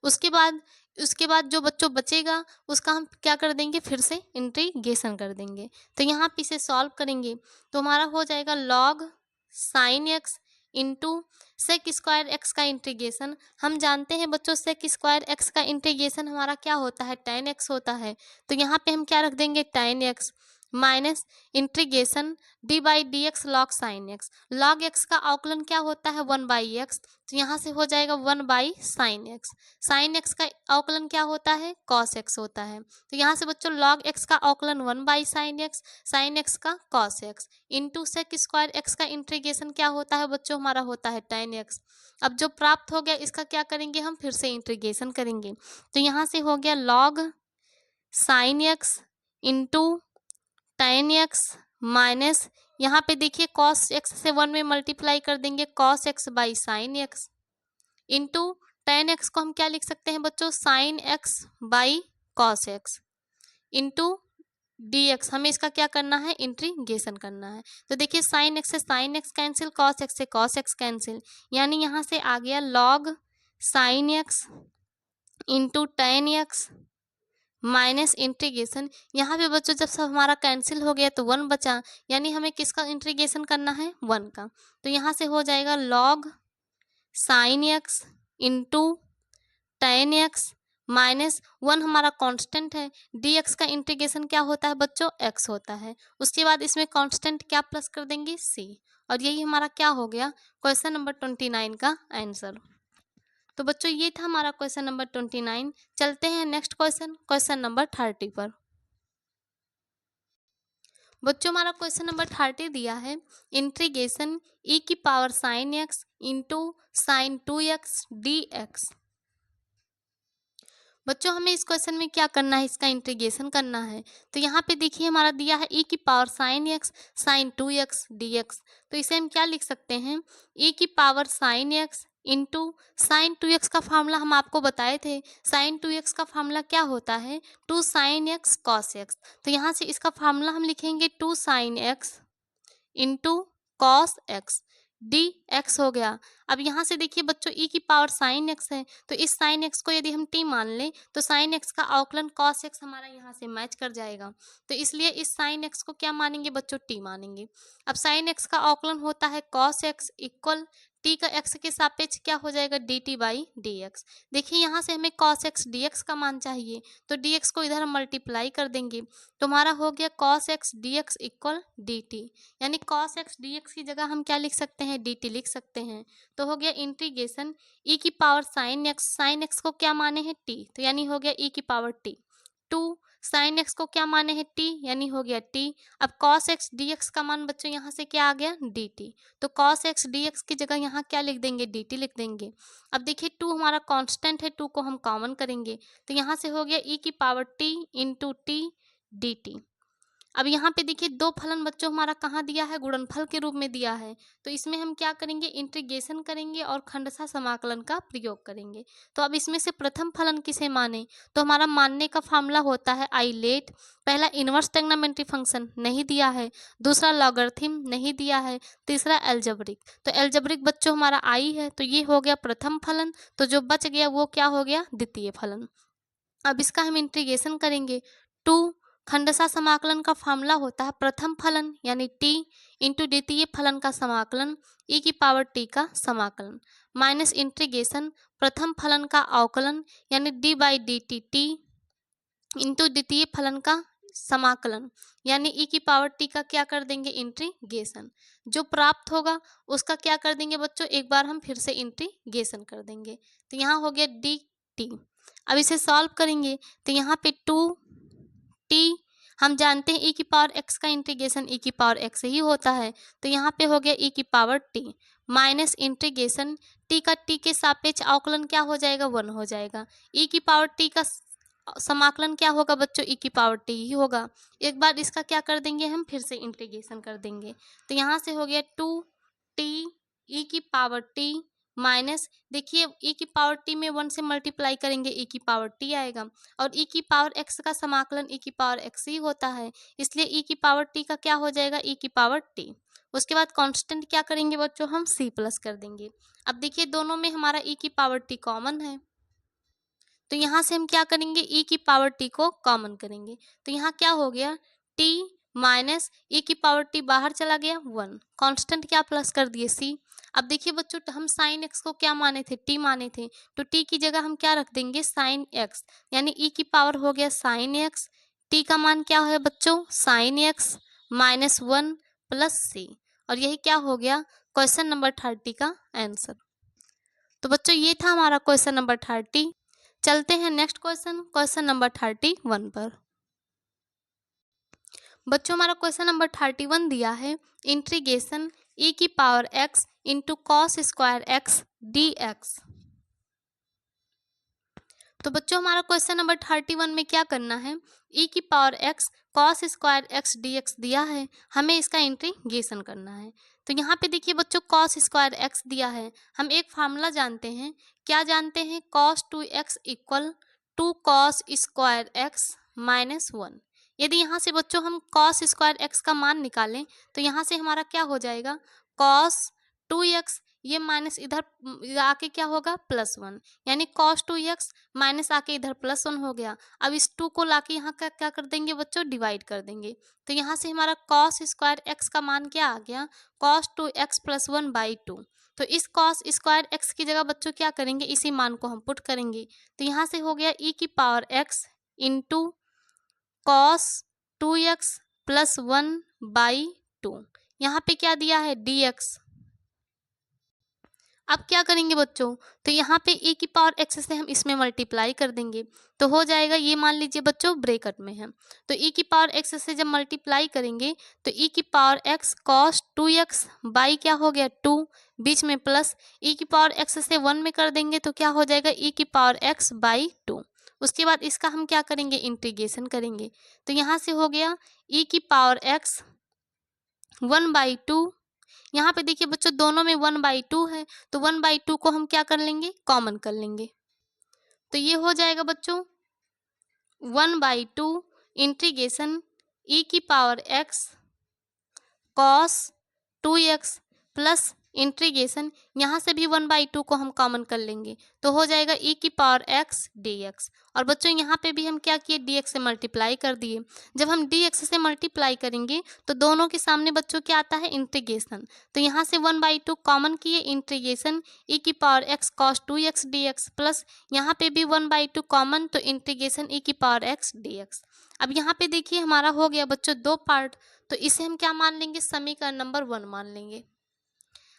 उसके बाद जो बच्चों बचेगा उसका हम क्या कर देंगे फिर से इंटीग्रेशन कर देंगे। तो यहाँ पे इसे सॉल्व करेंगे तो हमारा हो जाएगा log sine x into sec square x का इंटीग्रेशन। हम जानते हैं बच्चों सेक स्क्वायर एक्स का इंटीग्रेशन हमारा क्या होता है tan x होता है, तो यहाँ पे हम क्या रख देंगे tan x minus integration D by D x log sine x. Log x का अवकलन क्या होता है 1/x, तो यहाँ से हो जाएगा 1/sin x। साइन एक्स का अवकलन क्या होता है cos x होता है, तो यहाँ से बच्चों लॉग एक्स का अवकलन 1/sin x, साइन एक्स का cos x into sec square x का इंटीग्रेशन क्या होता है बच्चों हमारा होता है tan x। अब जो प्राप्त हो गया इसका क्या करेंगे हम फिर से इंटीग्रेशन करेंगे, तो यहाँ से हो गया log sine x into tan x minus यहाँ पे देखिए cos x से 1 में मल्टीप्लाई कर देंगे cos x by sine x into tan x को हम क्या लिख सकते हैं बच्चों sin x by cos x into dx। हमें इसका क्या करना है इंटीग्रेशन करना है, तो देखिए sin x से sin x cancel, cos x से cos x कैंसिल, यानी यहाँ से आ गया log sin x into tan x minus integration. यहाँ पे बच्चों जब सब हमारा कैंसिल हो गया तो 1 बचा, यानी हमें किसका इंटीग्रेशन करना है 1 का, तो यहाँ से हो जाएगा log sine x into tan x minus 1 हमारा कांस्टेंट है, dx का इंटीग्रेशन क्या होता है बच्चों x होता है, उसके बाद इसमें कांस्टेंट क्या प्लस कर देंगे c, और यही हमारा क्या हो गया क्वेश्चन नंबर 29 का आंसर। तो बच्चों ये था हमारा क्वेश्चन नंबर 29। चलते हैं नेक्स्ट क्वेश्चन, क्वेश्चन नंबर 30 पर। बच्चों हमारा क्वेश्चन नंबर 30 दिया है इंटीग्रेशन e की power sine x into sine 2x dx। बच्चों हमें इस क्वेश्चन में क्या करना है इसका इंटीग्रेशन करना है, तो यहाँ पे देखिए हमारा दिया है e की power sine x sine 2x dx, तो इसे हम क्या लिख सकते हैं e की power sine x into sine 2x का फार्मूला हम आपको बताए थे, साइन 2x का फार्मूला क्या होता है 2 साइन एक्स कॉस एक्स, तो यहाँ से इसका फार्मूला हम लिखेंगे 2 sign x into cos x D x हो गया। अब यहाँ से देखिए बच्चों e की पावर साइन एक्स है, तो इस साइन एक्स को यदि हम t मान लें तो साइन एक्स का अवकलन cos x हमारा यहाँ से मैच कर जाएगा, तो इसलिए इस साइन एक्स को क्या मानेंगे बच्चों t मानेंगे। अब साइन एक्स का अवकलन होता है cos x इक्वल t का x के सापेक्ष क्या हो जाएगा dt बाई dx। देखिए यहाँ से हमें cos x dx का मान चाहिए, तो dx को इधर हम मल्टीप्लाई कर देंगे, तो हमारा हो गया cos x dx equal dt, यानी cos x dx की जगह हम क्या लिख सकते हैं dt लिख सकते हैं, तो हो गया इंटीग्रेशन e की पावर साइन एक्स को क्या माने हैं t, तो यानी हो गया e की पावर t, 2 साइन एक्स को क्या माने हैं t, यानी हो गया t। अब cos x dx का मान बच्चों यहाँ से क्या आ गया dt, तो cos x dx की जगह यहाँ क्या लिख देंगे dt लिख देंगे। अब देखिए 2 हमारा कांस्टेंट है, 2 को हम कॉमन करेंगे, तो यहाँ से हो गया e की power t into t dt। अब यहाँ पे देखिए दो फलन बच्चों हमारा कहाँ दिया है गुणनफल के रूप में दिया है, तो इसमें हम क्या करेंगे इंटीग्रेशन करेंगे और खंडशः समाकलन का प्रयोग करेंगे। तो अब इसमें से प्रथम फलन किसे माने, तो हमारा मानने का फार्मूला होता है आई लेट, पहला इनवर्स ट्रिग्नोमेट्री फंक्शन नहीं दिया है, दूसरा लॉगरिथम नहीं दिया है, तीसरा एल्जेब्रिक, तो एल्जेब्रिक बच्चों हमारा आई है, तो ये हो गया प्रथम फलन, तो जो बच गया वो क्या हो गया द्वितीय फलन। अब इसका हम इंटीग्रेशन करेंगे, 2 खंडशः समाकलन का फार्मूला होता है प्रथम फलन यानी t इंटू द्वितीय फलन का समाकलन e की पावर t का समाकलन माइनस इंटीग्रेशन प्रथम फलन का अवकलन यानी d by D T T into द्वितीय फलन का समाकलन यानी e की पावर t का क्या कर देंगे इंटीग्रेशन, जो प्राप्त होगा उसका क्या कर देंगे बच्चों एक बार हम फिर से इंटीग्रेशन कर देंगे, तो यहाँ हो गया डी टी। अब इसे सॉल्व करेंगे तो यहाँ पे 2t हम जानते हैं e की पावर x का इंटीग्रेशन e की पावर x ही होता है, तो यहाँ पे हो गया e की power t minus integration t का t के सापेक्ष अवकलन क्या हो जाएगा 1 हो जाएगा, e की पावर t का समाकलन क्या होगा बच्चों e की पावर t ही होगा। एक बार इसका क्या कर देंगे हम फिर से इंटीग्रेशन कर देंगे, तो यहाँ से हो गया 2t e की पावर t माइनस देखिए e की पावर t में 1 से मल्टीप्लाई करेंगे e की पावर t आएगा, और e की पावर x का समाकलन e की पावर x ही होता है, इसलिए e की पावर t का क्या हो जाएगा e की पावर t। उसके बाद कांस्टेंट क्या करेंगे बच्चों हम c प्लस कर देंगे। अब देखिए दोनों में हमारा e की पावर t कॉमन है, तो यहाँ से हम क्या करेंगे e की पावर t को कॉमन करेंगे, तो यहाँ क्या हो गया t माइनस e की पावर t बाहर चला गया 1, कांस्टेंट क्या प्लस कर दिए c। अब देखिए बच्चों हम साइन x को क्या माने थे t माने थे, तो t की जगह हम क्या रख देंगे साइन x, यानी e की पावर हो गया साइन x टी का मान क्या है बच्चों, साइन एक्स माइनस 1 प्लस सी। और यही क्या हो गया क्वेश्चन नंबर 30 का आंसर। तो बच्चों ये था हमारा क्वेश्चन नंबर 30। चलते हैं नेक्स्ट क्वेश्चन, क्वेश्चन नंबर 31 पर। बच्चों हमारा क्वेश्चन नंबर 31 दिया है, इंटीग्रेशन e की power x into cos square x D x. तो बच्चों हमारा क्वेश्चन नंबर 31 में क्या करना है, e की power x cos square x D x दिया है, हमें इसका इंटीग्रेशन करना है। तो यहाँ पे देखिए बच्चों कॉस स्क्वायर एक्स दिया है, हम एक फार्मूला जानते हैं, क्या जानते हैं, cos 2x equal to cos square x minus 1। यदि यहाँ से बच्चों हम कॉस स्क्वायर एक्स का मान निकालें तो यहाँ से हमारा क्या हो जाएगा, कॉस 2x, ये माइनस इधर आके क्या होगा +1, यानी कॉस 2x माइनस आके इधर +1 हो गया। अब इस 2 को लाके यहाँ का क्या कर देंगे बच्चों, डिवाइड कर देंगे। तो यहाँ से हमारा कॉस स्क्वायर एक्स का मान क्या आ गया, कॉस 2x + 1/2। तो इस कॉस स्क्वायर एक्स की जगह बच्चों क्या करेंगे, इसी मान को हम पुट करेंगे। तो यहाँ से हो गया e की power x into cos 2x + 1/2। यहाँ पे क्या दिया है dx। अब क्या करेंगे बच्चों, तो यहाँ पे e की पावर x से हम इसमें मल्टीप्लाई कर देंगे, तो हो जाएगा, ये मान लीजिए बच्चों ब्रैकेट में है, तो e की पावर x से जब मल्टीप्लाई करेंगे तो e की power x cos 2x by क्या हो गया 2, बीच में प्लस, e की पावर x से 1 में कर देंगे तो क्या हो जाएगा e की पावर x बाई 2। उसके बाद इसका हम क्या करेंगे, इंटीग्रेशन करेंगे। तो यहाँ से हो गया e की पावर x 1/2। यहाँ पे देखिए बच्चों दोनों में 1/2 है, तो 1/2 को हम क्या कर लेंगे, कॉमन कर लेंगे। तो ये हो जाएगा बच्चों 1/2 इंटीग्रेशन e की power x cos 2x plus integration, यहाँ से भी 1/2 को हम कॉमन कर लेंगे, तो हो जाएगा e की पावर x dx। और बच्चों यहाँ पे भी हम क्या किए, dx से मल्टीप्लाई कर दिए। जब हम dx से मल्टीप्लाई करेंगे तो दोनों के सामने बच्चों क्या आता है, इंटीग्रेशन। तो यहाँ से 1/2 कॉमन किए, इंटीग्रेशन e की power x cos 2x dx plus यहाँ पे भी 1/2 कॉमन, तो इंटीग्रेशन e की पावर x dx। अब यहाँ पे देखिए हमारा हो गया बच्चों 2 पार्ट, तो इसे हम क्या मान लेंगे, समीकरण नंबर 1 मान लेंगे।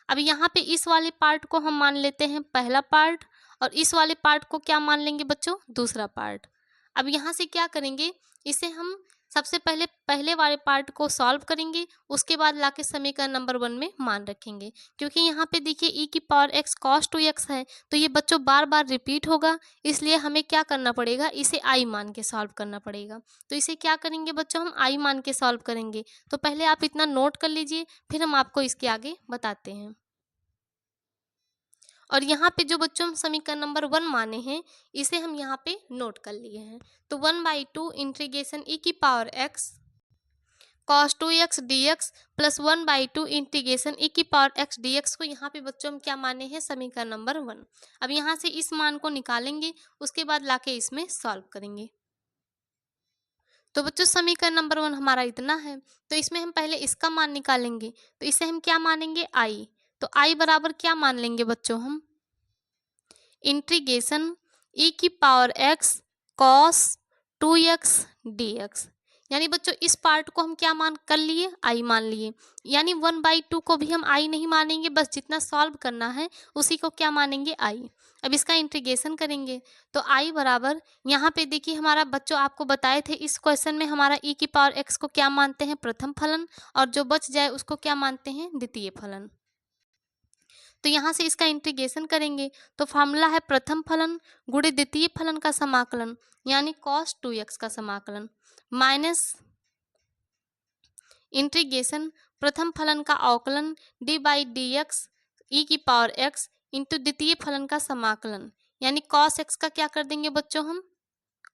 अब यहाँ पे इस वाले पार्ट को हम मान लेते हैं पहला पार्ट, और इस वाले पार्ट को क्या मान लेंगे बच्चों, दूसरा पार्ट। अब यहाँ से क्या करेंगे, इसे हम सबसे पहले पहले वाले पार्ट को सॉल्व करेंगे, उसके बाद लाके समीकरण नंबर 1 में मान रखेंगे। क्योंकि यहाँ पे देखिए e की पावर x cos 2x है, तो ये बच्चों बार बार रिपीट होगा, इसलिए हमें क्या करना पड़ेगा, इसे i मान के सॉल्व करना पड़ेगा। तो इसे क्या करेंगे बच्चों, हम i मान के सॉल्व करेंगे। तो पहले आप इतना नोट कर लीजिए, फिर हम आपको इसके आगे बताते हैं। और यहाँ पे जो बच्चों हम समीकरण नंबर 1 माने हैं, इसे हम यहाँ पे नोट कर लिए हैं। तो 1/2 इंटीग्रेशन e की power x cos 2x dx plus 1/2 integration e की पावर x dx को यहाँ पे बच्चों हम क्या माने हैं, समीकरण नंबर 1। अब यहाँ से इस मान को निकालेंगे, उसके बाद लाके इसमें सॉल्व करेंगे। तो बच्चों समीकरण नंबर 1 हमारा इतना है, तो इसमें हम पहले इसका मान निकालेंगे, तो इसे हम क्या मानेंगे, i। तो i बराबर क्या मान लेंगे बच्चों, हम इंटीग्रेशन e की power x cos 2x dx। यानी बच्चों इस पार्ट को हम क्या मान कर लिए, i मान लिए, यानी 1/2 को भी हम i नहीं मानेंगे, बस जितना सॉल्व करना है उसी को क्या मानेंगे, i। अब इसका इंटीग्रेशन करेंगे, तो i बराबर, यहाँ पे देखिए हमारा बच्चों आपको बताए थे इस क्वेश्चन में हमारा e की पावर x को क्या मानते हैं, प्रथम फलन, और जो बच जाए उसको क्या मानते हैं, द्वितीय फलन। तो यहाँ से इसका इंटीग्रेशन करेंगे, तो फार्मूला है प्रथम फलन गुणे द्वितीय फलन का समाकलन, यानी cos 2x का समाकलन, माइनस इंटीग्रेशन प्रथम फलन का अवकलन d/dx e की पावर x इंटू द्वितीय फलन का समाकलन, यानी cos x का क्या कर देंगे बच्चों, हम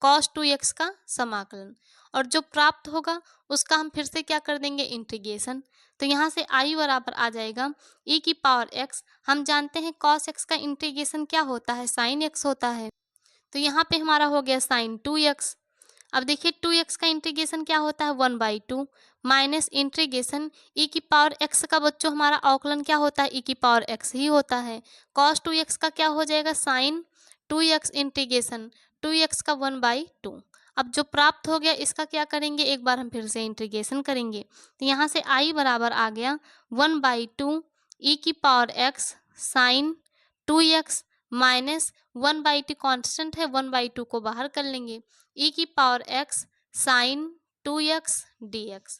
cos 2x का समाकलन, और जो प्राप्त होगा उसका हम फिर से क्या कर देंगे, इंटीग्रेशन। तो यहाँ से i बराबर आ जाएगा e की पावर x, हम जानते हैं cos x का इंटीग्रेशन क्या होता है, sin x होता है, तो यहाँ पे हमारा हो गया sin 2x। अब देखिए 2x का इंटीग्रेशन क्या होता है, 1/2 माइनस इंटीग्रेशन e की पावर x का बच्चों हमारा अवकलन क्या होता है, e की पावर x ही होता है। cos 2x का क्या हो जाएगा, sin 2x इंटीग्रेशन 2x का 1/2। अब जो प्राप्त हो गया इसका क्या करेंगे, एक बार हम फिर से इंटीग्रेशन करेंगे। तो यहाँ से आई बराबर आ गया 1/2 ई की power x sine 2x minus 1/2 constant है, 1/2 को बाहर कर लेंगे, ई की power x sine 2x dx।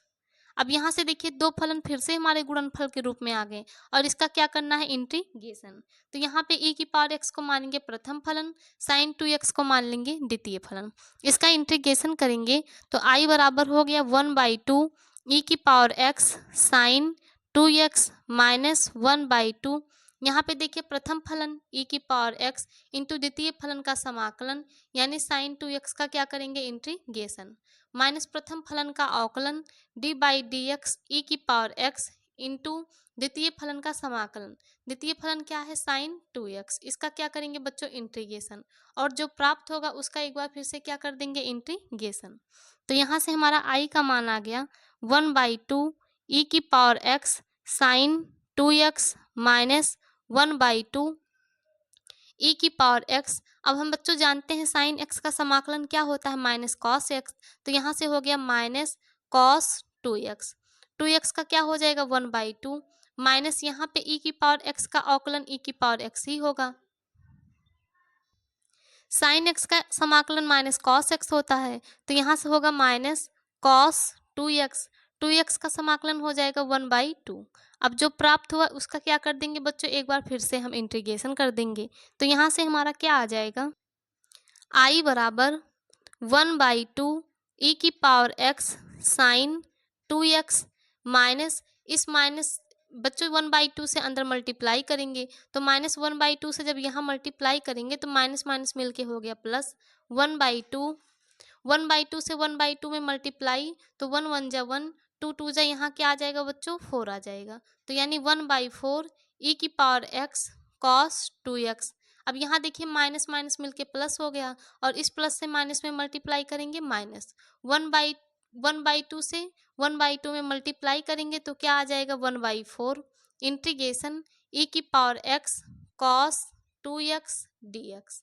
अब यहाँ से देखिए दो फलन फिर से हमारे गुणनफल के रूप में आ गए और इसका क्या करना है, इंटीग्रेशन। तो यहाँ पे e की पावर x को मानेंगे प्रथम फलन, साइन 2x को मान लेंगे द्वितीय फलन। इसका इंटीग्रेशन करेंगे तो i बराबर हो गया 1/2 ई की power x sine 2x minus 1/2। यहाँ पे देखिए प्रथम फलन e की पावर x इंटू द्वितीय फलन का समाकलन यानी साइन 2x का क्या करेंगे, इंटीग्रेशन, माइनस प्रथम फलन का अवकलन d/dx ई की पावर x इंटू द्वितीय फलन का समाकलन, द्वितीय फलन क्या है, साइन 2x, इसका क्या करेंगे बच्चों, इंटीग्रेशन, और जो प्राप्त होगा उसका एक बार फिर से क्या कर देंगे, इंटीग्रेशन। तो यहाँ से हमारा i का मान आ गया 1/2 ई की power x sine 2x minus 1/2 e की पावर x। अब हम बच्चों जानते हैं साइन x का समाकलन क्या होता है, माइनस कॉस x। तो यहाँ से हो गया माइनस कॉस 2x, 2x का क्या हो जाएगा 1/2 माइनस यहाँ पे ई की पावर x का अवकलन ई की पावर x ही होगा। साइन x का समाकलन माइनस कॉस x होता है, तो यहाँ से होगा माइनस कॉस 2x, 2x का समाकलन हो जाएगा 1/2। अब जो प्राप्त हुआ उसका क्या कर देंगे बच्चों, एक बार फिर से हम इंटीग्रेशन कर देंगे। तो यहाँ से हमारा क्या आ जाएगा, i बराबर 1/2 ई की power x sine 2x minus, इस माइनस बच्चों 1/2 से अंदर मल्टीप्लाई करेंगे तो माइनस 1/2 से जब यहाँ मल्टीप्लाई करेंगे तो माइनस माइनस मिलके हो गया प्लस 1/2, 1/2 से 1/2 में मल्टीप्लाई तो 1 1 जा 1, 2 2 जा यहाँ क्या आ जाएगा बच्चों, 4 आ जाएगा। तो यानी 1/4 ई की पावर x cos 2x। अब यहाँ देखिए माइनस माइनस मिलके प्लस हो गया और इस प्लस से माइनस में मल्टीप्लाई करेंगे माइनस, 1/2 से 1/2 में मल्टीप्लाई करेंगे तो क्या आ जाएगा 1/4 इंटीग्रेशन ई की power x cos 2x dx।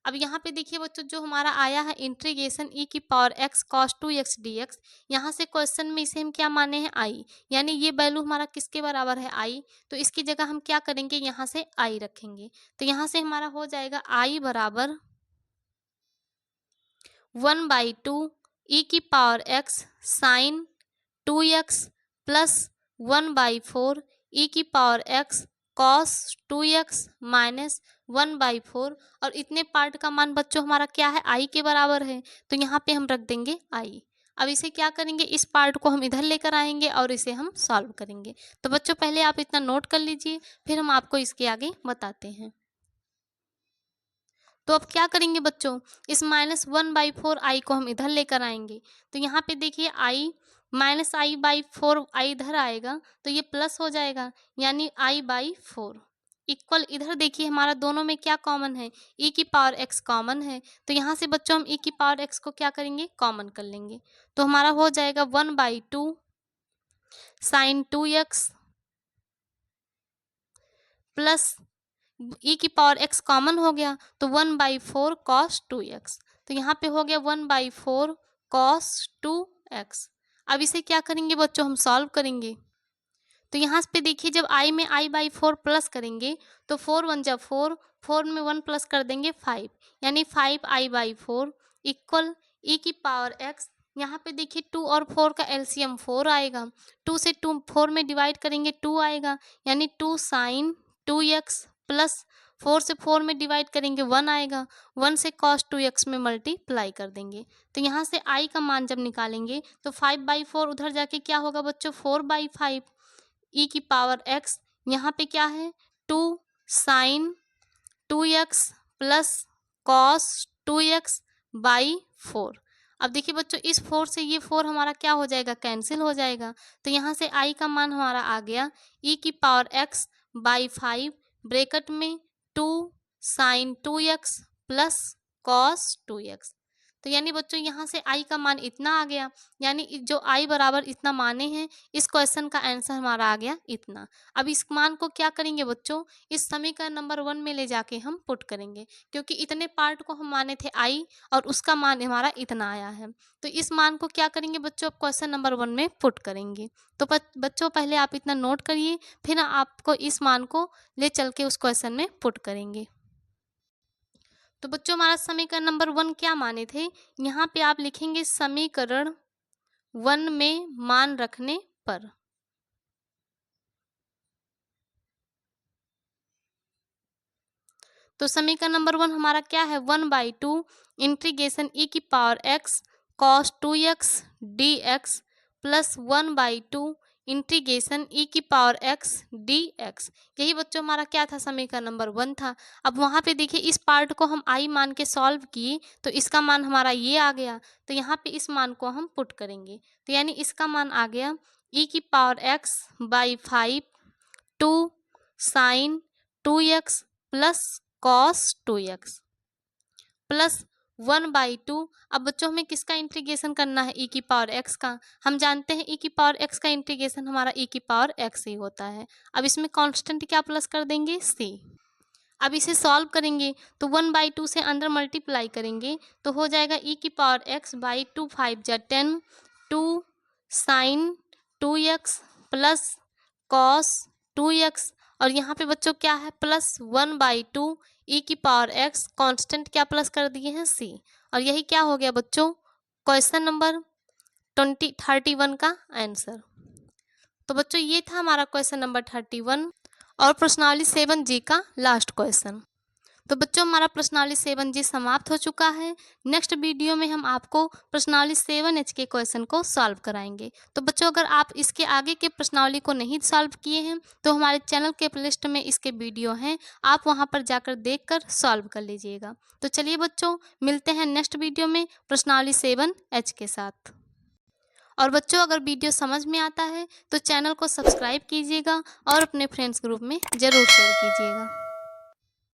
अब यहाँ पे देखिए बच्चों जो हमारा आया है इंटीग्रेशन ई की power x cos 2x dx, यहाँ से क्वेश्चन में इसे हम क्या माने हैं, i, यानी ये वैल्यू हमारा किसके बराबर है, i। तो इसकी जगह हम क्या करेंगे, यहाँ से i रखेंगे। तो यहाँ से हमारा हो जाएगा i बराबर 1/2 ई की power x sine 2x plus 1/4 e की power x cos 2x minus 1/4, और इतने पार्ट का मान बच्चों हमारा क्या है, i के बराबर है, तो यहाँ पे हम रख देंगे i। अब इसे क्या करेंगे, इस पार्ट को हम इधर लेकर आएंगे और इसे हम सॉल्व करेंगे। तो बच्चों पहले आप इतना नोट कर लीजिए, फिर हम आपको इसके आगे बताते हैं। तो अब क्या करेंगे बच्चों, इस -1/4 i को हम इधर लेकर आएंगे। तो यहाँ पे देखिए i -i/4 i इधर आएगा तो ये प्लस हो जाएगा, यानी i/4 इक्वल, इधर देखिए हमारा दोनों में क्या कॉमन है, e की पावर x कॉमन है। तो यहाँ से बच्चों हम e की पावर x को क्या करेंगे, कॉमन कर लेंगे। तो हमारा हो जाएगा 1/2 साइन 2x प्लस ई की पावर x कॉमन हो गया तो 1/4 cos 2x। तो यहाँ पे हो गया 1/4 cos 2x। अब इसे क्या करेंगे बच्चों, हम सॉल्व करेंगे। तो यहाँ पे देखिए जब i में i/4 प्लस करेंगे तो 4 1 जा 4, 4 में 1 प्लस कर देंगे 5, यानी 5i/4 इक्वल ई की पावर x। यहाँ पे देखिए 2 और 4 का एलसीएम 4 आएगा, 2 से 2 4 में डिवाइड करेंगे 2 आएगा, यानी 2 साइन 2x प्लस 4 से 4 में डिवाइड करेंगे 1 आएगा, 1 से cos 2x में मल्टीप्लाई कर देंगे। तो यहाँ से i का मान जब निकालेंगे तो 5/4 उधर जाके क्या होगा बच्चों, 4/5 ई की पावर x, यहाँ पे क्या है 2 sine 2x plus cos 2x/4। अब देखिए बच्चों इस 4 से ये 4 हमारा क्या हो जाएगा, कैंसिल हो जाएगा। तो यहाँ से i का मान हमारा आ गया e की पावर x/5 ब्रैकेट में 2 sine 2x plus cos 2x। तो यानी बच्चों यहाँ से i का मान इतना आ गया, यानी जो i बराबर इतना माने हैं, इस क्वेश्चन का आंसर हमारा आ गया इतना। अब इस मान को क्या करेंगे बच्चों, इस समीकरण नंबर 1 में ले जाके हम पुट करेंगे, क्योंकि इतने पार्ट को हम माने थे i और उसका मान हमारा इतना आया है। तो इस मान को क्या करेंगे बच्चों, अब क्वेश्चन नंबर 1 में पुट करेंगे। तो बच्चों पहले आप इतना नोट करिए, फिर आपको इस मान को ले चल के उस क्वेश्चन में पुट करेंगे। तो बच्चों हमारा समीकरण नंबर 1 क्या माने थे, यहाँ पे आप लिखेंगे समीकरण 1 में मान रखने पर। तो समीकरण नंबर 1 हमारा क्या है, 1/2 इंटीग्रेशन e की power x cos 2x dx plus 1/2 integration e की पावर x dx। यही बच्चों हमारा क्या था, समीकरण नंबर 1 था। अब वहाँ पे देखिए इस पार्ट को हम i मान के सॉल्व किए, तो इसका मान हमारा ये आ गया। तो यहाँ पे इस मान को हम पुट करेंगे, तो यानी इसका मान आ गया e की power x by 5 2 sine 2x plus cos 2x plus 1/2। अब बच्चों हमें किसका इंटीग्रेशन करना है, e की पावर x का। हम जानते हैं e की पावर x का इंटीग्रेशन हमारा e की पावर x ही होता है। अब इसमें कांस्टेंट क्या प्लस कर देंगे, c। अब इसे सॉल्व करेंगे तो 1/2 से अंदर मल्टीप्लाई करेंगे तो हो जाएगा e की पावर x बाई 2 5 जा 10 2 sine 2x plus cos 2x और यहाँ पे बच्चों क्या है प्लस 1/2 e की पावर x, कांस्टेंट क्या प्लस कर दिए हैं c। और यही क्या हो गया बच्चों, क्वेश्चन नंबर 31 का आंसर। तो बच्चों ये था हमारा क्वेश्चन नंबर 31 और प्रश्नावली 7G का लास्ट क्वेश्चन। तो बच्चों हमारा प्रश्नावली 7G समाप्त हो चुका है। नेक्स्ट वीडियो में हम आपको प्रश्नावली 7H के क्वेश्चन को सॉल्व कराएंगे। तो बच्चों अगर आप इसके आगे के प्रश्नावली को नहीं सॉल्व किए हैं तो हमारे चैनल के प्लेलिस्ट में इसके वीडियो हैं, आप वहां पर जाकर देखकर सॉल्व कर लीजिएगा। तो चलिए बच्चों मिलते हैं नेक्स्ट वीडियो में प्रश्नावली 7H के साथ। और बच्चों अगर वीडियो समझ में आता है तो चैनल को सब्सक्राइब कीजिएगा और अपने फ्रेंड्स ग्रुप में ज़रूर शेयर कीजिएगा।